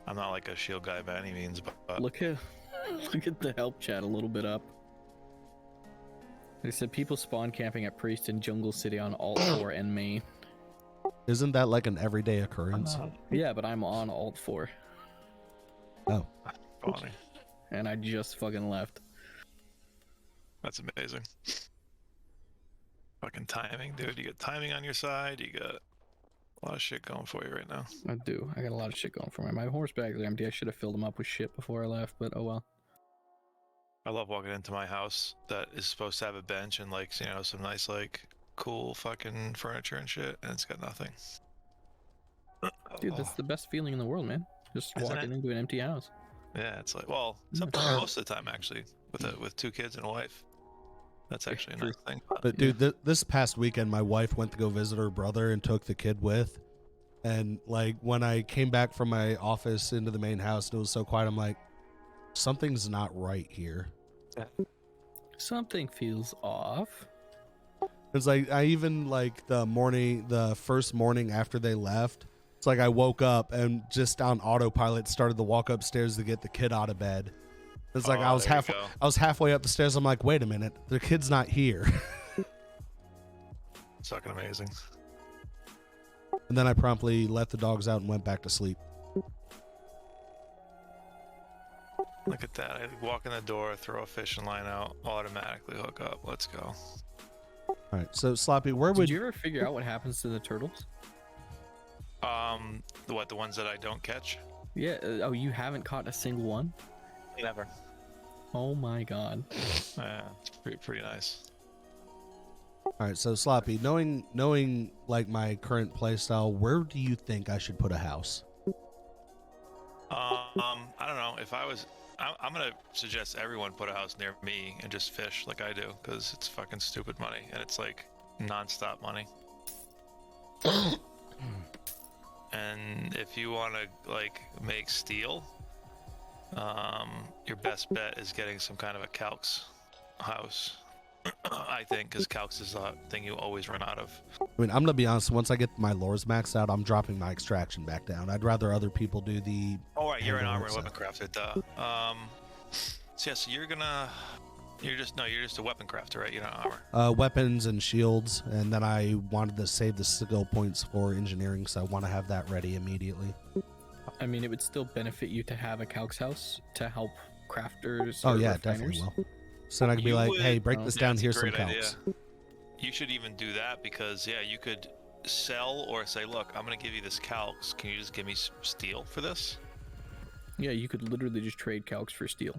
Speaker 3: I'm not, like, a shield guy by any means, but
Speaker 5: Look at the help chat a little bit up. They said people spawn camping at Priest in Jungle City on Alt 4 and main.
Speaker 1: Isn't that like an everyday occurrence?
Speaker 5: Yeah, but I'm on Alt 4.
Speaker 1: Oh.
Speaker 3: Funny.
Speaker 5: And I just fucking left.
Speaker 3: That's amazing. Fucking timing, dude. You got timing on your side. You got a lot of shit going for you right now.
Speaker 5: I do. I got a lot of shit going for me. My horse bags are empty. I should have filled them up with shit before I left, but oh well.
Speaker 3: I love walking into my house that is supposed to have a bench and like, you know, some nice like cool fucking furniture and shit, and it's got nothing.
Speaker 5: Dude, that's the best feeling in the world, man. Just
Speaker 3: Isn't
Speaker 5: walking
Speaker 3: it?
Speaker 5: into an empty house.
Speaker 3: Yeah, it's like, well, sometimes most of the time actually, with 2 kids and a wife. That's actually a nice thing.
Speaker 1: But dude, this past weekend, my wife went to go visit her brother and took the kid with. And like when I came back from my office into the main house, and it was so quiet. I'm like, something's not right here.
Speaker 5: Something feels off.
Speaker 1: It's like I even like the first morning after they left. It's like I woke up and just on autopilot started to walk upstairs to get the kid out of bed. It's like I was halfway up the stairs. I'm like, wait a minute, the kid's not here.
Speaker 3: It's fucking amazing.
Speaker 1: And then I promptly let the dogs out and went back to sleep.
Speaker 3: Look at that. I walk in the door, throw a fishing line out, automatically hook up. Let's go.
Speaker 1: All right, so Sloppy, where would
Speaker 5: Did you ever figure out what happens to the turtles?
Speaker 3: The ones that I don't catch?
Speaker 5: Yeah. Oh, you haven't caught a single one?
Speaker 3: Never.
Speaker 5: Oh my god.
Speaker 3: Yeah, it's pretty nice.
Speaker 1: All right, so Sloppy, knowing like my current play style, where do you think I should put a house?
Speaker 3: I don't know. If I was, I'm gonna suggest everyone put a house near me and just fish like I do, because it's fucking stupid money and it's like non-stop money. And if you want to like make steel, your best bet is getting some kind of a calx house. I think, because calx is the thing you always run out of.
Speaker 1: I mean, I'm gonna be honest. Once I get my lores maxed out, I'm dropping my extraction back down. I'd rather other people do the.
Speaker 3: Oh right, you're an armor and
Speaker 1: stuff.
Speaker 3: weapon crafter. Duh. So yeah, so you're just a weapon crafter, right? You're not armor.
Speaker 1: Weapons and shields, and then I wanted to save the skill points for engineering, so I want to have that ready immediately.
Speaker 5: I mean, it would still benefit you to have a calx house to help crafters.
Speaker 1: Oh
Speaker 5: or
Speaker 1: yeah,
Speaker 5: refiners.
Speaker 1: definitely will. So then I could be
Speaker 3: You
Speaker 1: like,
Speaker 3: would-
Speaker 1: hey, break this down.
Speaker 3: that's a
Speaker 1: Here's some
Speaker 3: great idea.
Speaker 1: calcs.
Speaker 3: You should even do that, because yeah, you could sell or say, look, I'm gonna give you this calx. Can you just give me some steel for this?
Speaker 5: Yeah, you could literally just trade calx for steel.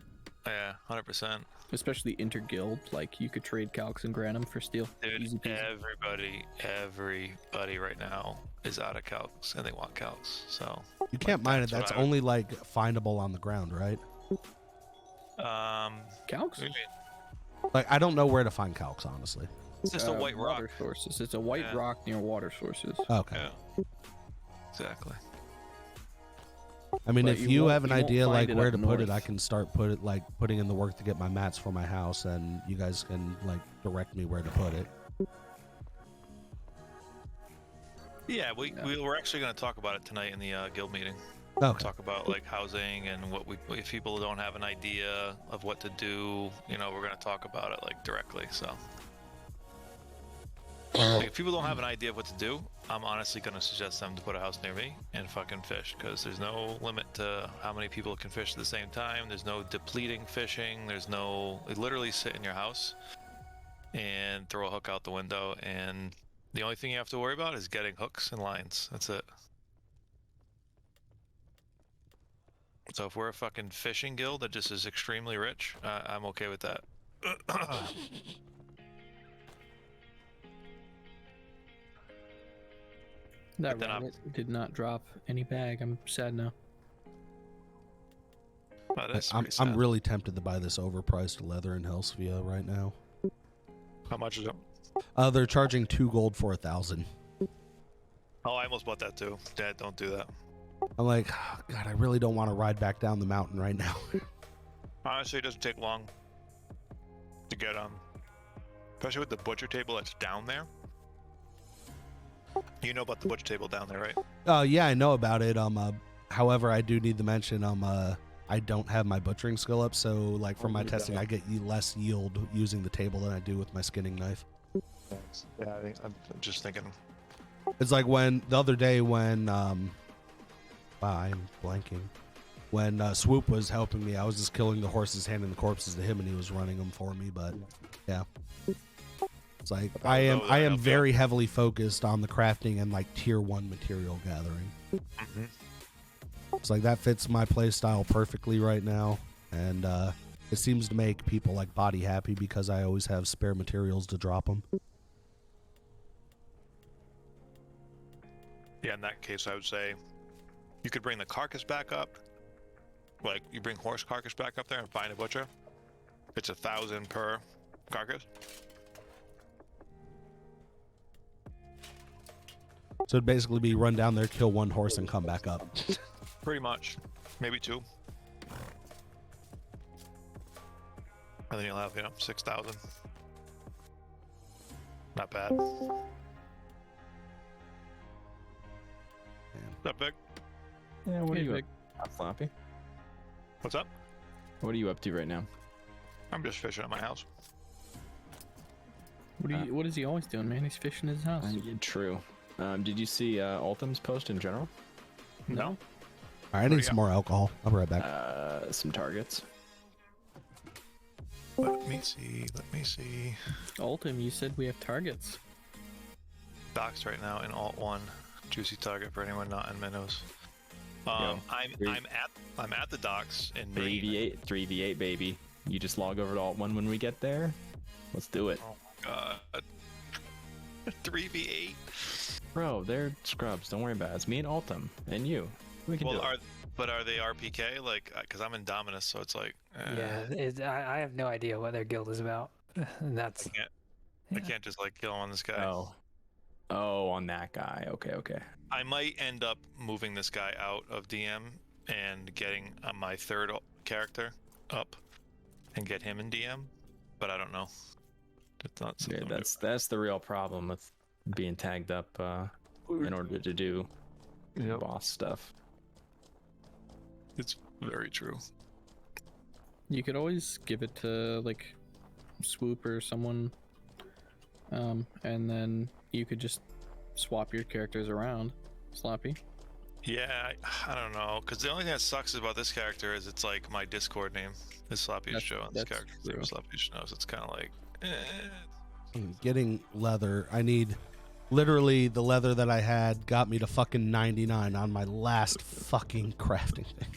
Speaker 3: Yeah, 100%.
Speaker 5: Especially inter-guild, like you could trade calx and granum for steel.
Speaker 3: Dude,
Speaker 5: Easy peasy.
Speaker 3: everybody right now is out of calx and they want calx. So
Speaker 1: You can't mine it.
Speaker 3: that's what
Speaker 1: That's
Speaker 3: I would-
Speaker 1: only like findable on the ground, right?
Speaker 5: Calx?
Speaker 3: what do you mean?
Speaker 1: Like I don't know where to find calcs, honestly.
Speaker 3: It's just a white rock.
Speaker 5: Water sources. It's a white
Speaker 3: Yeah.
Speaker 5: rock near water sources.
Speaker 1: Okay.
Speaker 3: Yeah. Exactly.
Speaker 1: I mean,
Speaker 5: But
Speaker 1: if
Speaker 5: you
Speaker 1: you
Speaker 5: won't-
Speaker 1: have an
Speaker 5: you won't
Speaker 1: idea
Speaker 5: find
Speaker 1: like
Speaker 5: it
Speaker 1: where
Speaker 5: up
Speaker 1: to put it, I
Speaker 5: north.
Speaker 1: can start putting in the work to get my mats for my house, and you guys can like direct me where to put it.
Speaker 3: Yeah, we're actually going to talk about it tonight in the guild meeting.
Speaker 1: Okay.
Speaker 3: Talk about like housing and if people don't have an idea of what to do, you know, we're going to talk about it like directly. So like, if people don't have an idea of what to do, I'm honestly going to suggest them to put a house near me and fucking fish, because there's no limit to how many people can fish at the same time. There's no depleting fishing. There's no, literally sit in your house and throw a hook out the window, and the only thing you have to worry about is getting hooks and lines. That's it. So if we're a fucking fishing guild that just is extremely rich, I'm okay with that.
Speaker 5: That
Speaker 3: then
Speaker 5: rabbit did not drop any bag. I'm sad now.
Speaker 3: That is
Speaker 1: I'm
Speaker 3: pretty sad.
Speaker 1: really tempted to buy this overpriced leather in Helsvia right now.
Speaker 3: How much is it?
Speaker 1: They're charging 2 gold for 1,000.
Speaker 3: Oh, I almost bought that too. Dad, don't do that.
Speaker 1: I'm like, oh, God, I really don't want to ride back down the mountain right now.
Speaker 3: Honestly, it doesn't take long to get especially with the butcher table that's down there. You know about the butcher table down there, right?
Speaker 1: Yeah, I know about it. However, I do need to mention, I I don't have my butchering skill up, so like from my
Speaker 4: you
Speaker 1: testing,
Speaker 4: don't.
Speaker 1: I get less yield using the table than I do with my skinning knife.
Speaker 4: Thanks. Yeah, I think
Speaker 3: I'm just thinking.
Speaker 1: It's like when the other day when wow, I'm blanking. When Swoop was helping me, I was just killing the horses, handing the corpses to him, and he was running them for me. But yeah, it's like I am very heavily focused on the crafting and like tier 1 material gathering.
Speaker 3: Mm-hmm.
Speaker 1: It's like that fits my play style perfectly right now, and it seems to make people like body happy because I always have spare materials to drop them.
Speaker 3: Yeah, in that case, I would say you could bring the carcass back up. Like, you bring horse carcass back up there and find a butcher. It's 1,000 per carcass.
Speaker 1: So it'd basically be run down there, kill one horse, and come back up.
Speaker 3: Pretty much. Maybe 2. And then you'll have, 6,000. Not bad. That big?
Speaker 6: Yeah, what are
Speaker 5: Hey,
Speaker 6: you
Speaker 5: Vic.
Speaker 6: up, Floppy?
Speaker 3: What's up?
Speaker 6: What are you up to right now?
Speaker 3: I'm just fishing at my house.
Speaker 5: What is he always doing, man? He's fishing his house.
Speaker 6: Yeah, true. Did you see Ultim's post in general?
Speaker 5: No.
Speaker 1: All right, I need some more alcohol. I'll be right back.
Speaker 6: Some targets.
Speaker 3: Let me see.
Speaker 5: Ultim, you said we have targets.
Speaker 3: Docks right now in Alt 1. Juicy target for anyone not in Minnows.
Speaker 6: Yo,
Speaker 3: I'm at the docks in Maine.
Speaker 6: 3v8, baby. You just log over to Alt 1 when we get there. Let's do it.
Speaker 3: Oh my god. 3v8.
Speaker 6: Bro, they're scrubs. Don't worry about it. It's me and Ultim and you. We can do it.
Speaker 3: But are they RPK? Like, because I'm in Dominus, so it's like.
Speaker 7: Yeah, I have no idea what their guild is about. And that's.
Speaker 3: I can't just like kill on this guy.
Speaker 6: Oh, on that guy. Okay.
Speaker 3: I might end up moving this guy out of DM and getting my third character up and get him in DM, but I don't know. It's not
Speaker 6: Yeah,
Speaker 3: something.
Speaker 6: that's the real problem with being tagged up in order to do boss stuff.
Speaker 3: It's very true.
Speaker 5: You could always give it to like Swoop or someone, and then you could just swap your characters around. Sloppy.
Speaker 3: Yeah, I don't know, because the only thing that sucks about this character is it's like my Discord name is Sloppy Joe, and this
Speaker 5: that's
Speaker 3: character's name is Sloppy Joe, so it's kind of like.
Speaker 1: Getting leather. I need literally the leather that I had got me to fucking 99 on my last fucking crafting thing.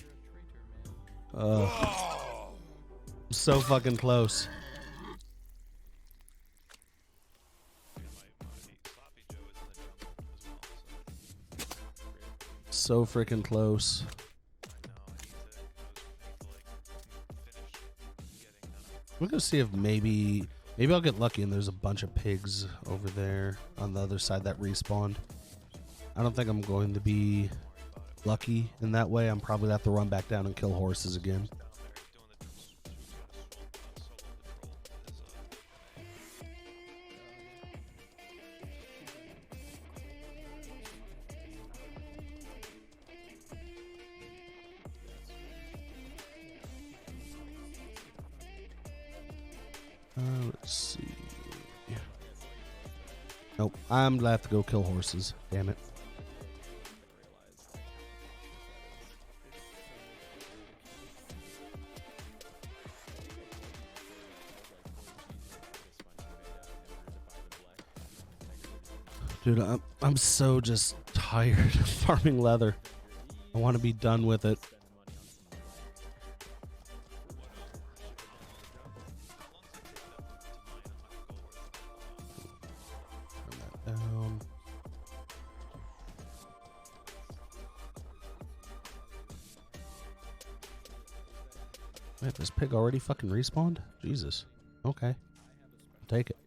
Speaker 1: So fucking close. So freaking close. We're gonna see if maybe I'll get lucky and there's a bunch of pigs over there on the other side that respawned. I don't think I'm going to be lucky in that way. I'm probably gonna have to run back down and kill horses again. Let's see. Nope, I'm gonna have to go kill horses. Damn it. Dude, I'm so just tired of farming leather. I want to be done with it. Turn that down. Wait, this pig already fucking respawned? Jesus. Okay. I'll take it.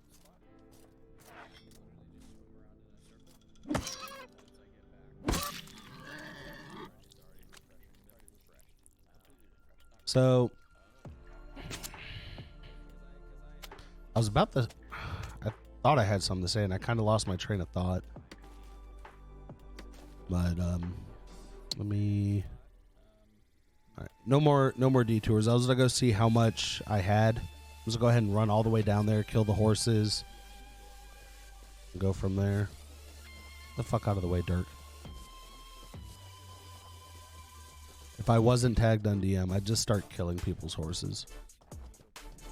Speaker 1: So, I was about to, I thought I had something to say and I kind of lost my train of thought. But, let me, all right. no more detours. I was gonna go see how much I had. I was gonna go ahead and run all the way down there, kill the horses, and go from there. The fuck out of the way, Dirk. If I wasn't tagged on DM, I'd just start killing people's horses.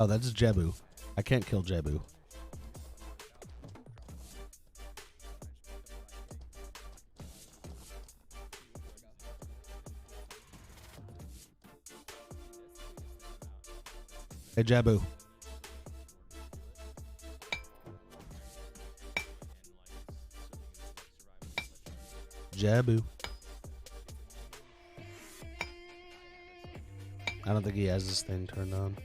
Speaker 1: Oh, that's Jebu. I can't kill Jebu. Hey, Jebu. Jebu. I don't think he has this thing turned on.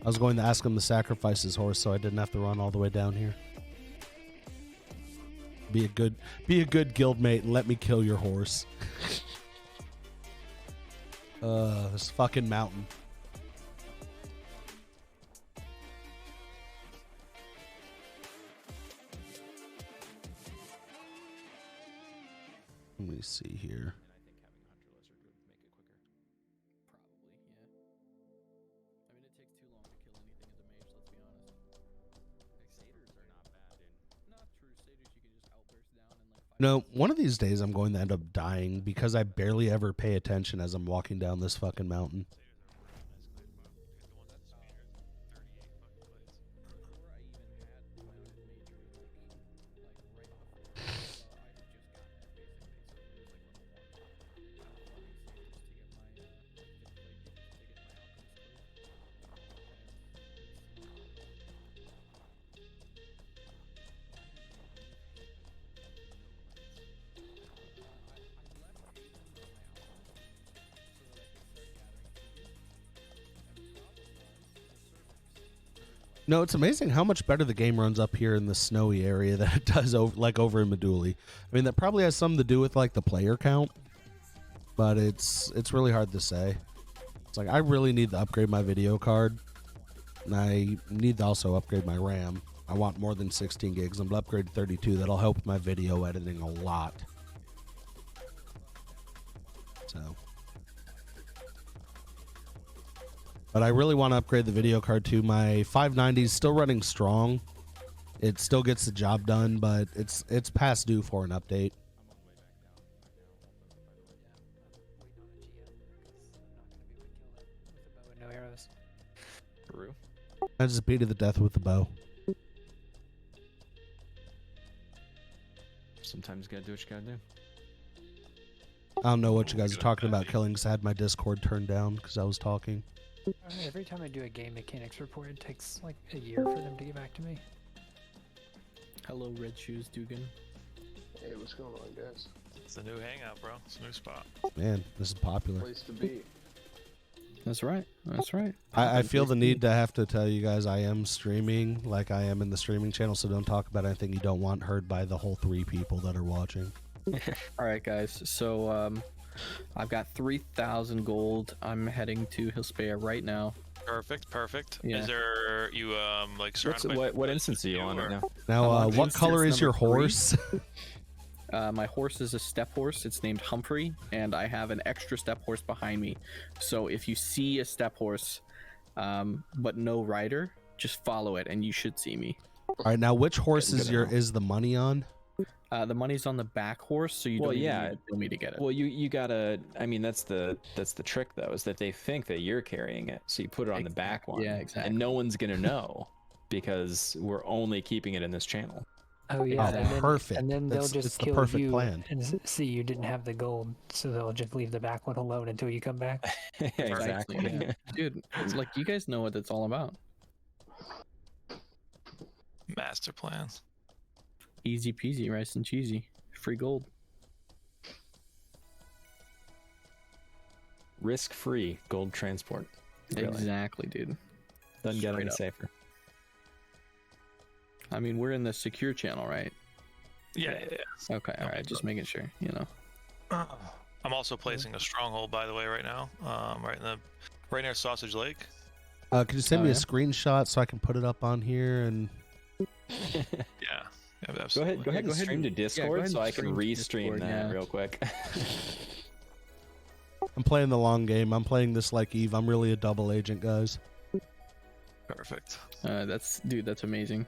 Speaker 1: I was going to ask him to sacrifice his horse so I didn't have to run all the way down here. Be a good guildmate and let me kill your horse. This fucking mountain. Let me see here. No, one of these days I'm going to end up dying because I barely ever pay attention as I'm walking down this fucking mountain. No, it's amazing how much better the game runs up here in the snowy area than it does over in Meduli. I mean, that probably has something to do with like the player count, but it's really hard to say. It's like I really need to upgrade my video card, and I need to also upgrade my RAM. I want more than 16 gigs. I'm going to upgrade to 32. That'll help my video editing a lot. So... But I really want to upgrade the video card too. My 590 is still running strong. It still gets the job done, but it's past due for an update.
Speaker 7: No arrows.
Speaker 6: True.
Speaker 1: I just beat it to death with the bow.
Speaker 6: Sometimes you gotta do what you gotta do.
Speaker 1: I don't know what you guys are talking about killing because I had my Discord turned down because I was talking.
Speaker 7: Every time I do a game mechanics report, it takes like a year for them to get back to me.
Speaker 5: Hello, Red Shoes Dugan.
Speaker 4: Hey, what's going on, guys?
Speaker 3: It's the new hangout, bro. It's a new spot.
Speaker 1: Man, this is popular.
Speaker 4: Place to be.
Speaker 5: That's right. That's right.
Speaker 1: I feel the need to have to tell you guys I am streaming like I am in the streaming channel, so don't talk about anything you don't want heard by the whole 3 people that are watching.
Speaker 5: All right, guys. So I've got 3,000 gold. I'm heading to Hilspea right now.
Speaker 3: Perfect.
Speaker 5: Yeah.
Speaker 3: Is there you like surrounded by
Speaker 6: What instance are you on right now?
Speaker 1: Now,
Speaker 5: I'm on
Speaker 1: what color
Speaker 5: instance
Speaker 1: is your
Speaker 5: number 3.
Speaker 1: horse?
Speaker 5: My horse is a step horse. It's named Humphrey, and I have an extra step horse behind me. So if you see a step horse, but no rider, just follow it, and you should see me.
Speaker 1: All right, now which horse
Speaker 6: Good
Speaker 1: is the money on?
Speaker 5: The money's on the back horse, so you don't even need to tell me to get it.
Speaker 6: Well, you gotta. I mean, that's the trick though, is that they think that you're carrying it, so you put it on the back one.
Speaker 5: Yeah, exactly.
Speaker 6: And no one's gonna know because we're only keeping it in this channel.
Speaker 7: Oh yeah,
Speaker 1: Oh,
Speaker 7: and then,
Speaker 1: perfect.
Speaker 7: And then they'll
Speaker 1: It's
Speaker 7: just
Speaker 1: the
Speaker 7: kill
Speaker 1: perfect
Speaker 7: you
Speaker 1: plan.
Speaker 7: and see you didn't have the gold, so they'll just leave the back one alone until you come back.
Speaker 6: Exactly.
Speaker 5: Yeah. Dude, it's like you guys know what it's all about.
Speaker 3: master plan.
Speaker 5: Easy peasy, rice and cheesy. Free gold.
Speaker 6: Risk-free gold transport. Really.
Speaker 5: Exactly, dude.
Speaker 6: Doesn't get
Speaker 5: Straight
Speaker 6: any
Speaker 5: up.
Speaker 6: safer.
Speaker 5: I mean, we're in the secure channel, right?
Speaker 3: Yeah.
Speaker 5: Okay, all right. Just making sure, you know.
Speaker 3: I'm also placing a stronghold, by the way, right now. Right near Sausage Lake.
Speaker 1: Could you send me a
Speaker 5: yeah?
Speaker 1: screenshot so I can put it up on here? And
Speaker 3: Yeah.
Speaker 6: Go
Speaker 3: Absolutely.
Speaker 6: ahead. Go ahead and stream to
Speaker 5: go
Speaker 6: Discord
Speaker 5: ahead
Speaker 6: so
Speaker 5: and
Speaker 6: I can
Speaker 5: stream to
Speaker 6: restream
Speaker 5: Discord,
Speaker 6: that
Speaker 5: yeah.
Speaker 6: real quick.
Speaker 1: I'm playing the long game. I'm playing this like Eve. I'm really a double agent, guys.
Speaker 3: Perfect.
Speaker 5: That's amazing.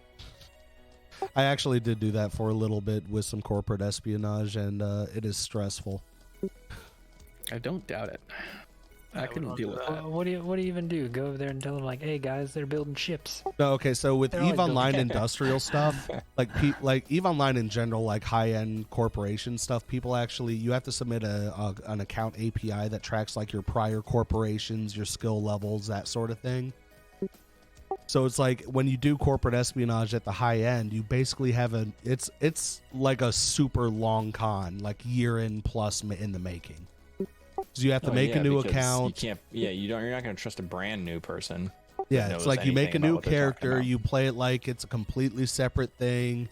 Speaker 1: I actually did do that for a little bit with some corporate espionage, and it is stressful.
Speaker 5: I don't doubt it. I couldn't
Speaker 3: wouldn't
Speaker 5: deal
Speaker 3: do
Speaker 5: with
Speaker 3: that.
Speaker 5: that.
Speaker 7: What do you even do? Go over there and tell them like, hey guys, they're building ships.
Speaker 1: No, okay, so with
Speaker 7: They're
Speaker 1: EVE
Speaker 7: always
Speaker 1: Online
Speaker 7: building-
Speaker 1: industrial stuff, like EVE Online in general, like high-end corporation stuff, people actually, you have to submit an account API that tracks like your prior corporations, your skill levels, that sort of thing. So it's like when you do corporate espionage at the high end, you basically have it's like a super long con, like year in plus in the making. So you have to
Speaker 6: Oh,
Speaker 1: make
Speaker 6: yeah,
Speaker 1: a new
Speaker 6: because
Speaker 1: account.
Speaker 6: You can't. Yeah, you're not going to trust a brand new person.
Speaker 1: Yeah,
Speaker 6: knows
Speaker 1: it's like you make a
Speaker 6: anything about
Speaker 1: new
Speaker 6: what they're talking
Speaker 1: character,
Speaker 6: about.
Speaker 1: you play it like it's a completely separate thing,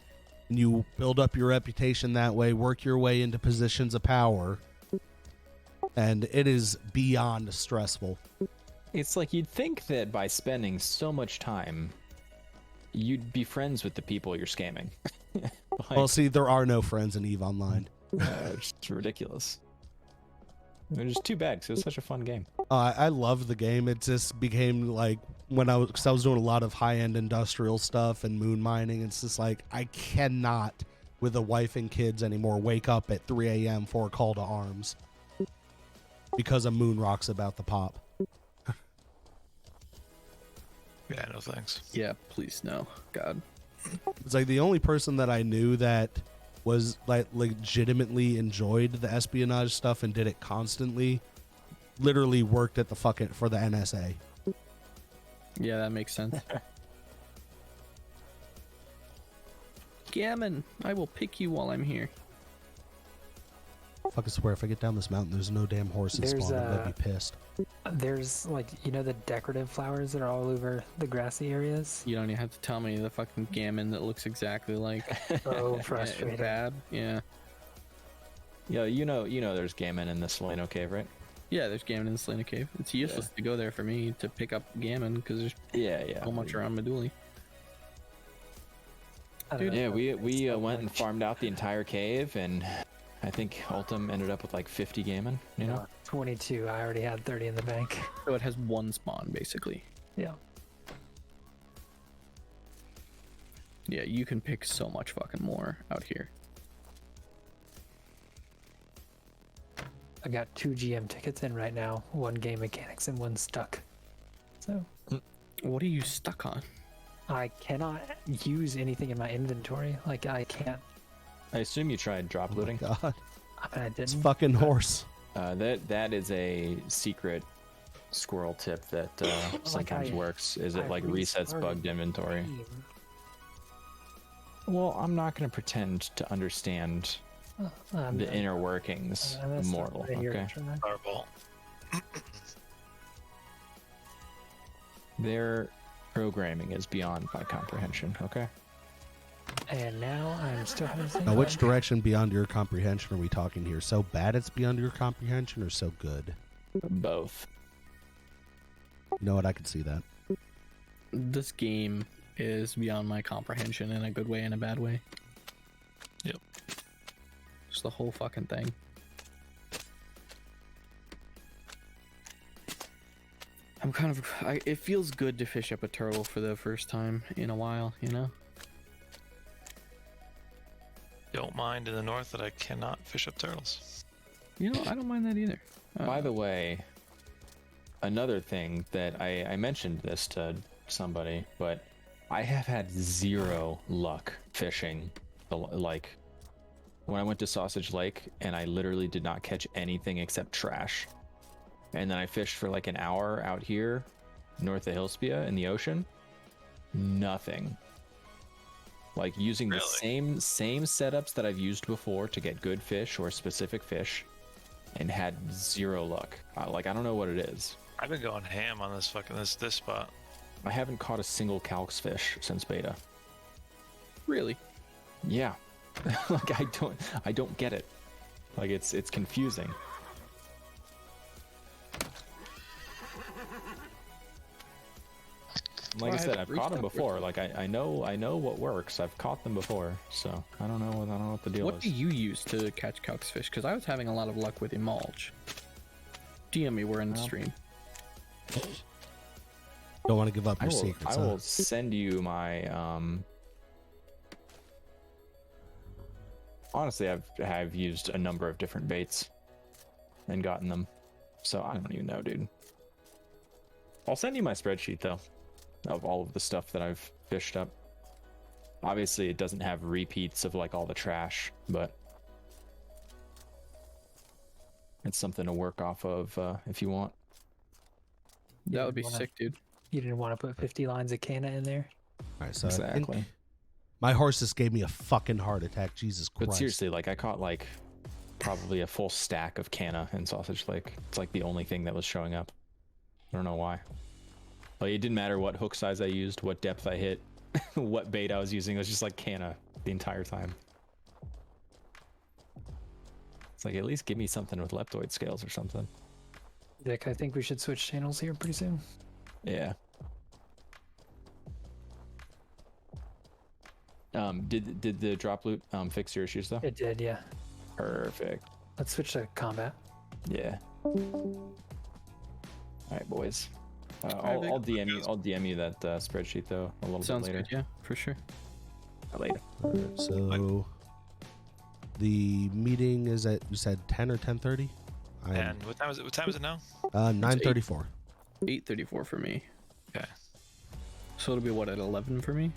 Speaker 1: and you build up your reputation that way, work your way into positions of power, and it is beyond stressful.
Speaker 6: It's like you'd think that by spending so much time, you'd be friends with the people you're scamming.
Speaker 1: Well, see, there are no friends in EVE Online.
Speaker 6: It's just ridiculous. They're just too bad because it was such a fun game.
Speaker 1: I love the game. It just became like when I was doing a lot of high-end industrial stuff and moon mining. It's just like I cannot, with a wife and kids anymore, wake up at 3 a.m. for a call to arms because a moon rock's about to pop.
Speaker 3: Yeah, no thanks.
Speaker 5: Yeah, please no. God.
Speaker 1: It's like the only person that I knew that was like legitimately enjoyed the espionage stuff and did it constantly literally worked at the for the NSA.
Speaker 5: Yeah, that makes sense. Gammon, I will pick you while I'm here.
Speaker 1: Fucking swear if I get down this mountain there's no damn horses
Speaker 7: There's,
Speaker 1: spawning, I'd be pissed.
Speaker 7: There's like, you know, the decorative flowers that are all over the grassy areas.
Speaker 5: You don't even have to tell me the fucking gammon that looks exactly like
Speaker 7: Oh,
Speaker 5: yeah,
Speaker 7: frustrating.
Speaker 5: bad. Yeah.
Speaker 6: Yeah, you know, there's gammon in the Solano Cave, right?
Speaker 5: Yeah, there's gammon in the Selena Cave. It's useless to go there for me to pick up gammon because there's
Speaker 6: Yeah.
Speaker 5: so much around Meduli.
Speaker 7: I don't
Speaker 6: Yeah,
Speaker 7: know.
Speaker 6: we
Speaker 7: It's
Speaker 6: went and
Speaker 7: like-
Speaker 6: farmed out the entire cave, and I think Ultim ended up with like 50 gammon. You know?
Speaker 7: 22. I already had 30 in the bank.
Speaker 5: So it has one spawn basically.
Speaker 7: Yeah.
Speaker 5: Yeah, you can pick so much fucking more out here.
Speaker 7: I got 2 GM tickets in right now. 1 game mechanics and 1 stuck. So
Speaker 5: What are you stuck on?
Speaker 7: I cannot use anything in my inventory. Like I can't.
Speaker 6: I assume you tried drop
Speaker 1: Oh my
Speaker 6: looting.
Speaker 1: God.
Speaker 7: I mean, I
Speaker 1: It's
Speaker 7: didn't.
Speaker 1: fucking horse.
Speaker 6: That is a secret squirrel tip that sometimes
Speaker 7: I-
Speaker 6: works. Is
Speaker 7: I
Speaker 6: it like resets
Speaker 7: restarted
Speaker 6: bugged inventory? Well, I'm not going to pretend to understand the inner workings of mortal. Okay,
Speaker 3: Fireball.
Speaker 6: their programming is beyond my comprehension. Okay,
Speaker 7: And now I'm still having the same
Speaker 1: Now, which
Speaker 7: bug.
Speaker 1: direction beyond your comprehension are we talking here? So bad it's beyond your comprehension, or so good?
Speaker 6: both.
Speaker 1: You know what? I can see that.
Speaker 5: This game is beyond my comprehension in a good way and a bad way.
Speaker 3: Yep.
Speaker 5: Just the whole fucking thing. I'm kind of. It feels good to fish up a turtle for the first time in a while, you know?
Speaker 3: Don't mind in the north that I cannot fish up turtles.
Speaker 5: You know, I don't mind that either.
Speaker 6: By the way, another thing that I mentioned this to somebody, but I have had zero luck fishing. Like when I went to Sausage Lake and I literally did not catch anything except trash. And then I fished for like an hour out here north of Hillspia in the ocean. Nothing. Like using the
Speaker 3: Really?
Speaker 6: same setups that I've used before to get good fish or specific fish, and had zero luck. Like I don't know what it is.
Speaker 3: I've been going ham on this spot.
Speaker 6: I haven't caught a single Calx fish since beta.
Speaker 5: Really?
Speaker 6: Yeah. Like I don't get it. Like it's confusing. Like I said, I've caught them before. Like I know what works. I've caught them before, so I don't know what the deal
Speaker 5: What
Speaker 6: is.
Speaker 5: do you use to catch calx fish? Because I was having a lot of luck with emulge. DM me. We're in the stream.
Speaker 1: Don't want to give up
Speaker 6: I
Speaker 1: your
Speaker 6: will,
Speaker 1: secrets.
Speaker 6: I
Speaker 1: huh?
Speaker 6: will send you my. Honestly, I've used a number of different baits and gotten them, so I don't even know, dude. I'll send you my spreadsheet though, of all of the stuff that I've fished up. Obviously, it doesn't have repeats of like all the trash, but it's something to work off of if you want.
Speaker 5: That would be
Speaker 7: wanna-
Speaker 5: sick, dude.
Speaker 7: You didn't want to put 50 lines of Cana in there?
Speaker 1: All right, so I
Speaker 6: Exactly.
Speaker 1: think my horse just gave me a fucking heart attack. Jesus Christ.
Speaker 6: But seriously, like I caught like probably a full stack of Canna in Sausage Lake. It's like the only thing that was showing up. I don't know why. Like it didn't matter what hook size I used, what depth I hit, what bait I was using. It was just like Canna the entire time. It's like at least give me something with leptoid scales or something.
Speaker 7: Vic, I think we should switch channels here pretty soon.
Speaker 6: Yeah. Did the drop loot fix your issues though?
Speaker 7: It did, yeah.
Speaker 6: Perfect.
Speaker 7: Let's switch to combat.
Speaker 6: Yeah. All right, boys.
Speaker 5: Alright, Vic.
Speaker 6: I'll DM you. I'll DM you that spreadsheet though a little
Speaker 5: Sounds
Speaker 6: bit later.
Speaker 5: good. Yeah, for sure.
Speaker 6: Later.
Speaker 1: All right, so the meeting is at, you said 10 or 10:30?
Speaker 3: And what time is it? What time is it now?
Speaker 1: 9:34.
Speaker 5: 8:34 for me.
Speaker 3: Okay.
Speaker 5: So it'll be what, at 11 for me?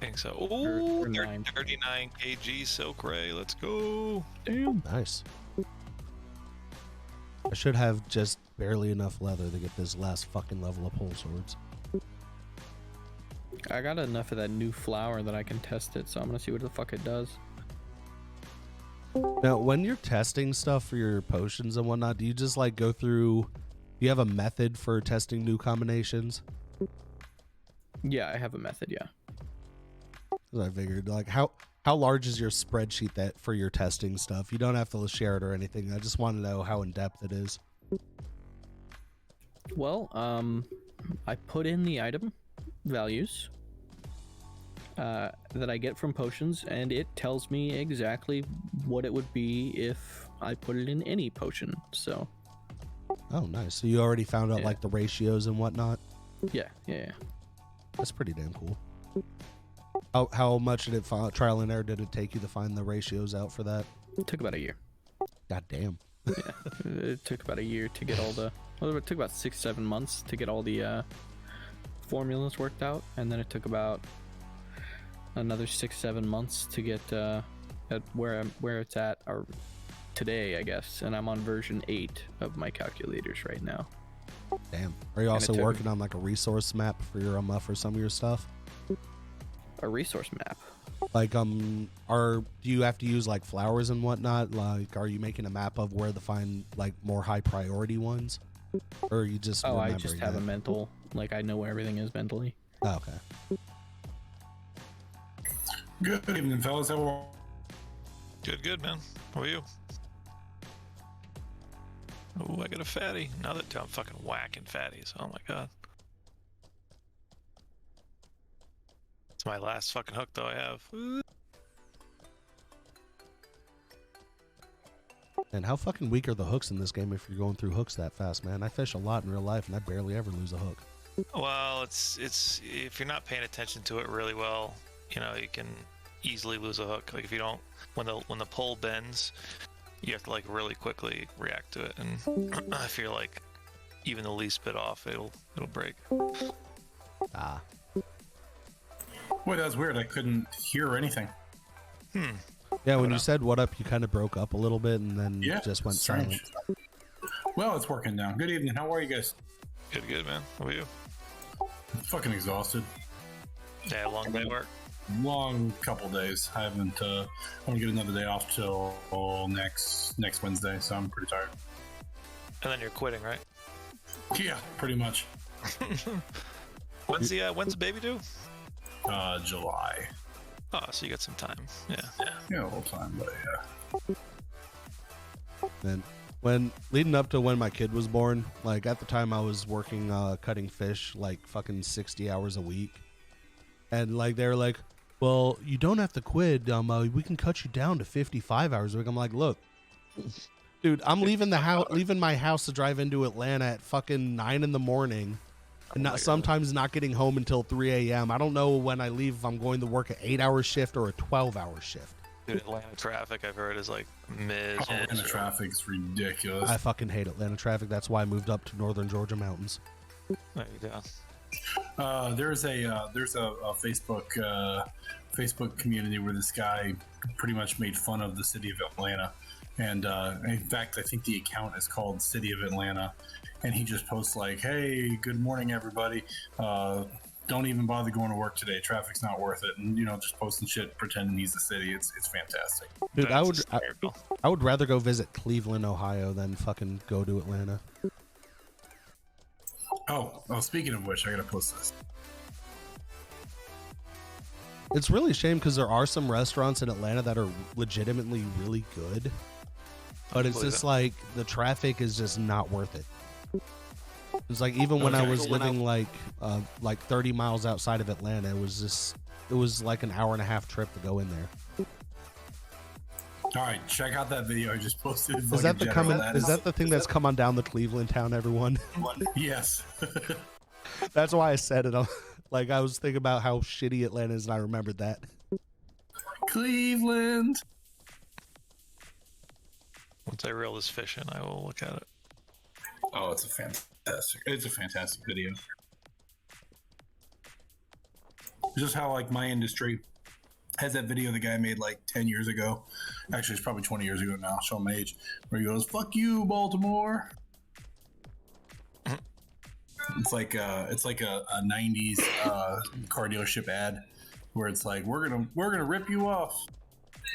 Speaker 3: I think so.
Speaker 5: Or
Speaker 3: Ooh,
Speaker 5: 9.
Speaker 3: 39 kg silk ray. Let's go.
Speaker 5: Damn.
Speaker 1: Nice. I should have just barely enough leather to get this last fucking level of pole swords.
Speaker 5: I got enough of that new flower that I can test it, so I'm gonna see what the fuck it does.
Speaker 1: Now, when you're testing stuff for your potions and whatnot, do you just like go through? Do you have a method for testing new combinations?
Speaker 5: Yeah, I have a method. Yeah.
Speaker 1: 'Cause I figured, like, how large is your spreadsheet that for your testing stuff? You don't have to share it or anything. I just want to know how in depth it is.
Speaker 5: Well, I put in the item values that I get from potions, and it tells me exactly what it would be if I put it in any potion. So,
Speaker 1: Oh, nice. So you already found out
Speaker 5: Yeah.
Speaker 1: like the ratios and whatnot.
Speaker 5: yeah.
Speaker 1: That's pretty damn cool. How much did it trial and error did it take you to find the ratios out for that?
Speaker 5: It took about a year.
Speaker 1: God damn.
Speaker 5: It took about a year to get all the. Well, it took about 6-7 months to get all the formulas worked out, and then it took about another 6-7 months to get at where it's at or today, I guess. And I'm on version 8 of my calculators right now.
Speaker 1: Damn. Are you
Speaker 5: And
Speaker 1: also
Speaker 5: it took-
Speaker 1: working on like a resource map for your for some of your stuff?
Speaker 5: A resource map.
Speaker 1: Like do you have to use like flowers and whatnot? Like, are you making a map of where to find like more high priority ones, or are you just?
Speaker 5: Oh, I just
Speaker 1: remembering
Speaker 5: have
Speaker 1: that?
Speaker 5: a mental. Like I know where everything is mentally.
Speaker 1: Oh, okay.
Speaker 8: Good evening, fellas. How are
Speaker 3: Good, man. How are you? Oh, I got a fatty. Now that I'm fucking whacking fatties. Oh my god. It's my last fucking hook though I have.
Speaker 1: And how fucking weak are the hooks in this game if you're going through hooks that fast, man? I fish a lot in real life and I barely ever lose a hook.
Speaker 3: Well, it's if you're not paying attention to it really well, you know, you can easily lose a hook. Like if you don't, when the pole bends, you have to like really quickly react to it, and if you're like even the least bit off, it'll break.
Speaker 1: Ah.
Speaker 8: Boy, that was weird. I couldn't hear anything.
Speaker 1: Yeah, when
Speaker 3: no.
Speaker 1: you said what up, you kind of broke up a little bit and then
Speaker 8: Yeah,
Speaker 1: just went
Speaker 8: strange.
Speaker 1: silent.
Speaker 8: Well, it's working now. Good evening. How are you guys?
Speaker 3: Good, man. How are you?
Speaker 8: I'm fucking exhausted.
Speaker 3: Yeah, long day work.
Speaker 8: Long couple days. I haven't. I'm gonna get another day off till next Wednesday, so I'm pretty tired.
Speaker 3: And then you're quitting, right?
Speaker 8: Yeah, pretty much.
Speaker 3: When's the baby due?
Speaker 8: July.
Speaker 3: Oh, so you got some time. Yeah.
Speaker 8: Yeah, a little time, but yeah.
Speaker 1: And when leading up to when my kid was born, like at the time I was working cutting fish like fucking 60 hours a week, and like they're like, well, you don't have to quit, we can cut you down to 55 hours a week. I'm like, look, Dude, I'm leaving leaving my house to drive into Atlanta at fucking 9 in the morning, and sometimes not getting home until 3 a.m. I don't know when I leave if I'm going to work an 8-hour shift or a 12-hour shift.
Speaker 3: Dude, Atlanta traffic, I've heard, is like miserable.
Speaker 8: Atlanta traffic's ridiculous.
Speaker 1: I fucking hate Atlanta traffic. That's why I moved up to northern Georgia mountains.
Speaker 3: There you go.
Speaker 8: There's a Facebook community where this guy pretty much made fun of the city of Atlanta, and in fact, I think the account is called City of Atlanta, and he just posts like, "Hey, good morning, everybody. Don't even bother going to work today. Traffic's not worth it," and just posting shit, pretending he's the city. It's fantastic.
Speaker 1: Dude, I would rather go visit Cleveland, Ohio, than fucking go to Atlanta.
Speaker 8: Oh, speaking of which, I gotta post this.
Speaker 1: It's really a shame because there are some restaurants in Atlanta that are legitimately really good, but it's just like the traffic is just not worth it. It's like even when I was living like 30 miles outside of Atlanta, it was like an hour and a half trip to go in there.
Speaker 8: All right, check out that video I just posted.
Speaker 1: Is that the thing that's come on down the Cleveland town, everyone?
Speaker 8: Yes.
Speaker 1: That's why I said it. Like I was thinking about how shitty Atlanta is, and I remembered that.
Speaker 8: Cleveland.
Speaker 3: Once I reel this fish in, I will look at it.
Speaker 8: Oh, it's a fantastic video. Just how like my industry has that video the guy made like 10 years ago. Actually, it's probably 20 years ago now. I'll show my age. Where he goes, "Fuck you, Baltimore." It's like a 90s car dealership ad where it's like, we're gonna rip you off.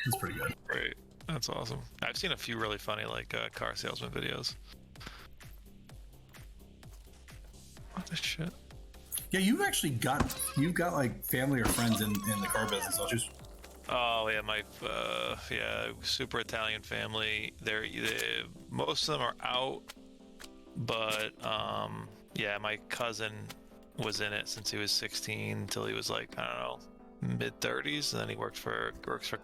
Speaker 8: It's pretty good.
Speaker 3: Great, that's awesome. I've seen a few really funny like car salesman videos. What the shit?
Speaker 8: Yeah, you've got like family or friends in the car business. I'll just.
Speaker 3: Oh yeah, my super Italian family. They're most of them are out, but yeah, my cousin was in it since he was 16 until he was like, I don't know, mid-30s, and then he works for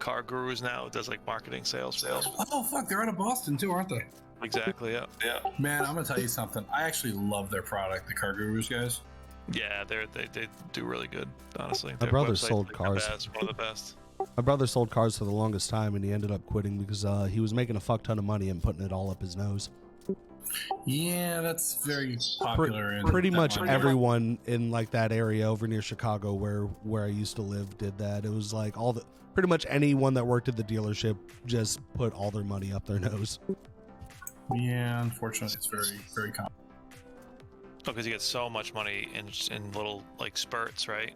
Speaker 3: Car Gurus now. Does like marketing sales.
Speaker 8: Oh fuck, they're out of Boston too, aren't they?
Speaker 3: Exactly. Yeah.
Speaker 8: Man, I'm gonna tell you something. I actually love their product, the Car Gurus guys.
Speaker 3: Yeah, they do really good. Honestly,
Speaker 1: my brother sold cars.
Speaker 3: One of the best.
Speaker 1: My brother sold cars for the longest time, and he ended up quitting because he was making a fuck ton of money and putting it all up his nose.
Speaker 8: Yeah, that's very popular.
Speaker 1: Pretty much everyone in like that area over near Chicago, where I used to live, did that. It was like pretty much anyone that worked at the dealership just put all their money up their nose.
Speaker 8: Yeah, unfortunately, it's very, very common.
Speaker 3: Oh, because you get so much money in little like spurts, right?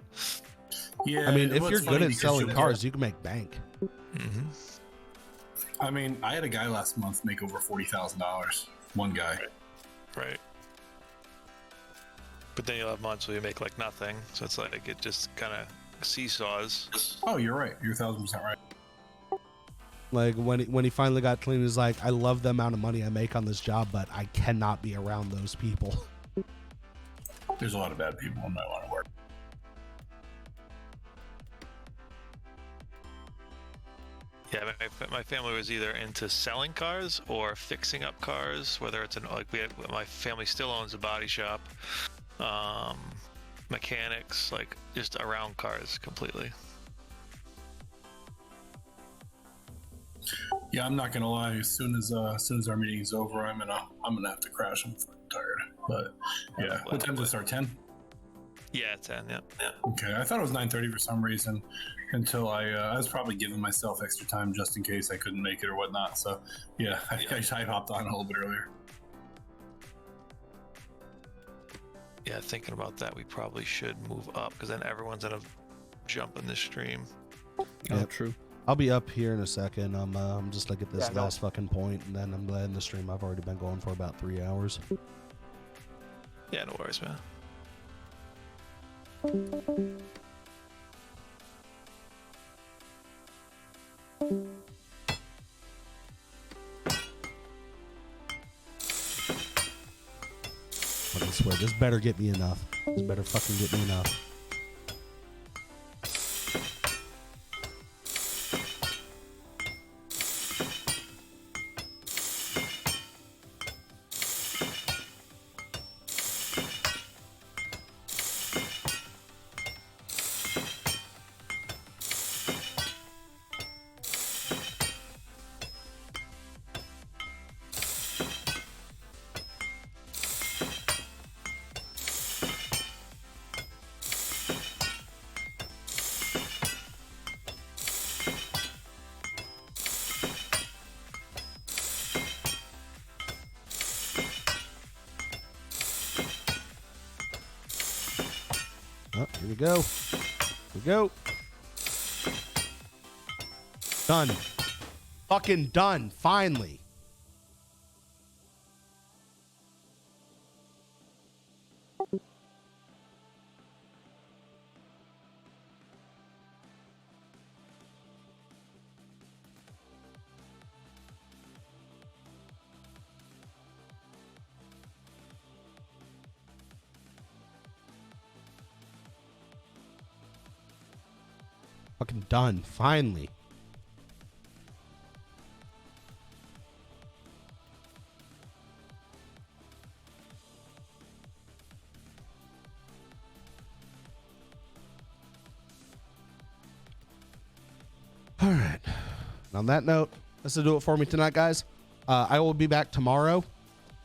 Speaker 8: Yeah,
Speaker 1: I mean, if you're good at selling cars, you can make bank.
Speaker 3: Mm-hmm.
Speaker 8: I mean, I had a guy last month make over $40,000. One guy.
Speaker 3: Right. But then you'll have months where you make like nothing, so it's like it just kind of seesaws.
Speaker 8: Oh, you're right. You're 1,000% right.
Speaker 1: Like when he finally got clean, he was like, "I love the amount of money I make on this job, but I cannot be around those people."
Speaker 8: There's a lot of bad people in my line of work.
Speaker 3: Yeah, my family was either into selling cars or fixing up cars. Whether it's my family still owns a body shop, mechanics, like just around cars completely.
Speaker 8: Yeah, I'm not gonna lie. As soon as our meeting's over, I'm gonna have to crash. I'm fucking tired. But yeah, what time does it start? 10?
Speaker 3: Yeah, 10. Yeah.
Speaker 8: Okay, I thought it was 9:30 for some reason, until I was probably giving myself extra time just in case I couldn't make it or whatnot. So yeah, I hopped on a little bit earlier.
Speaker 3: Yeah, thinking about that, we probably should move up because then everyone's gonna jump in this stream.
Speaker 1: Oh, true. I'll be up here in a second. I'm just like at this last fucking point, and then I'm glad in the stream. I've already been going for about 3 hours.
Speaker 3: Yeah, no worries, man.
Speaker 1: I swear, this better get me enough. This better fucking get me enough. Oh, here we go. Here we go. Done. Fucking done. Finally. Fucking done. Finally. All right. And on that note, this will do it for me tonight, guys. I will be back tomorrow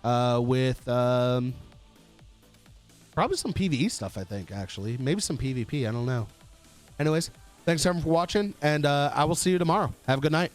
Speaker 1: with probably some PvE stuff, I think, actually. Maybe some PvP. I don't know. Anyways, thanks everyone for watching, and I will see you tomorrow. Have a good night.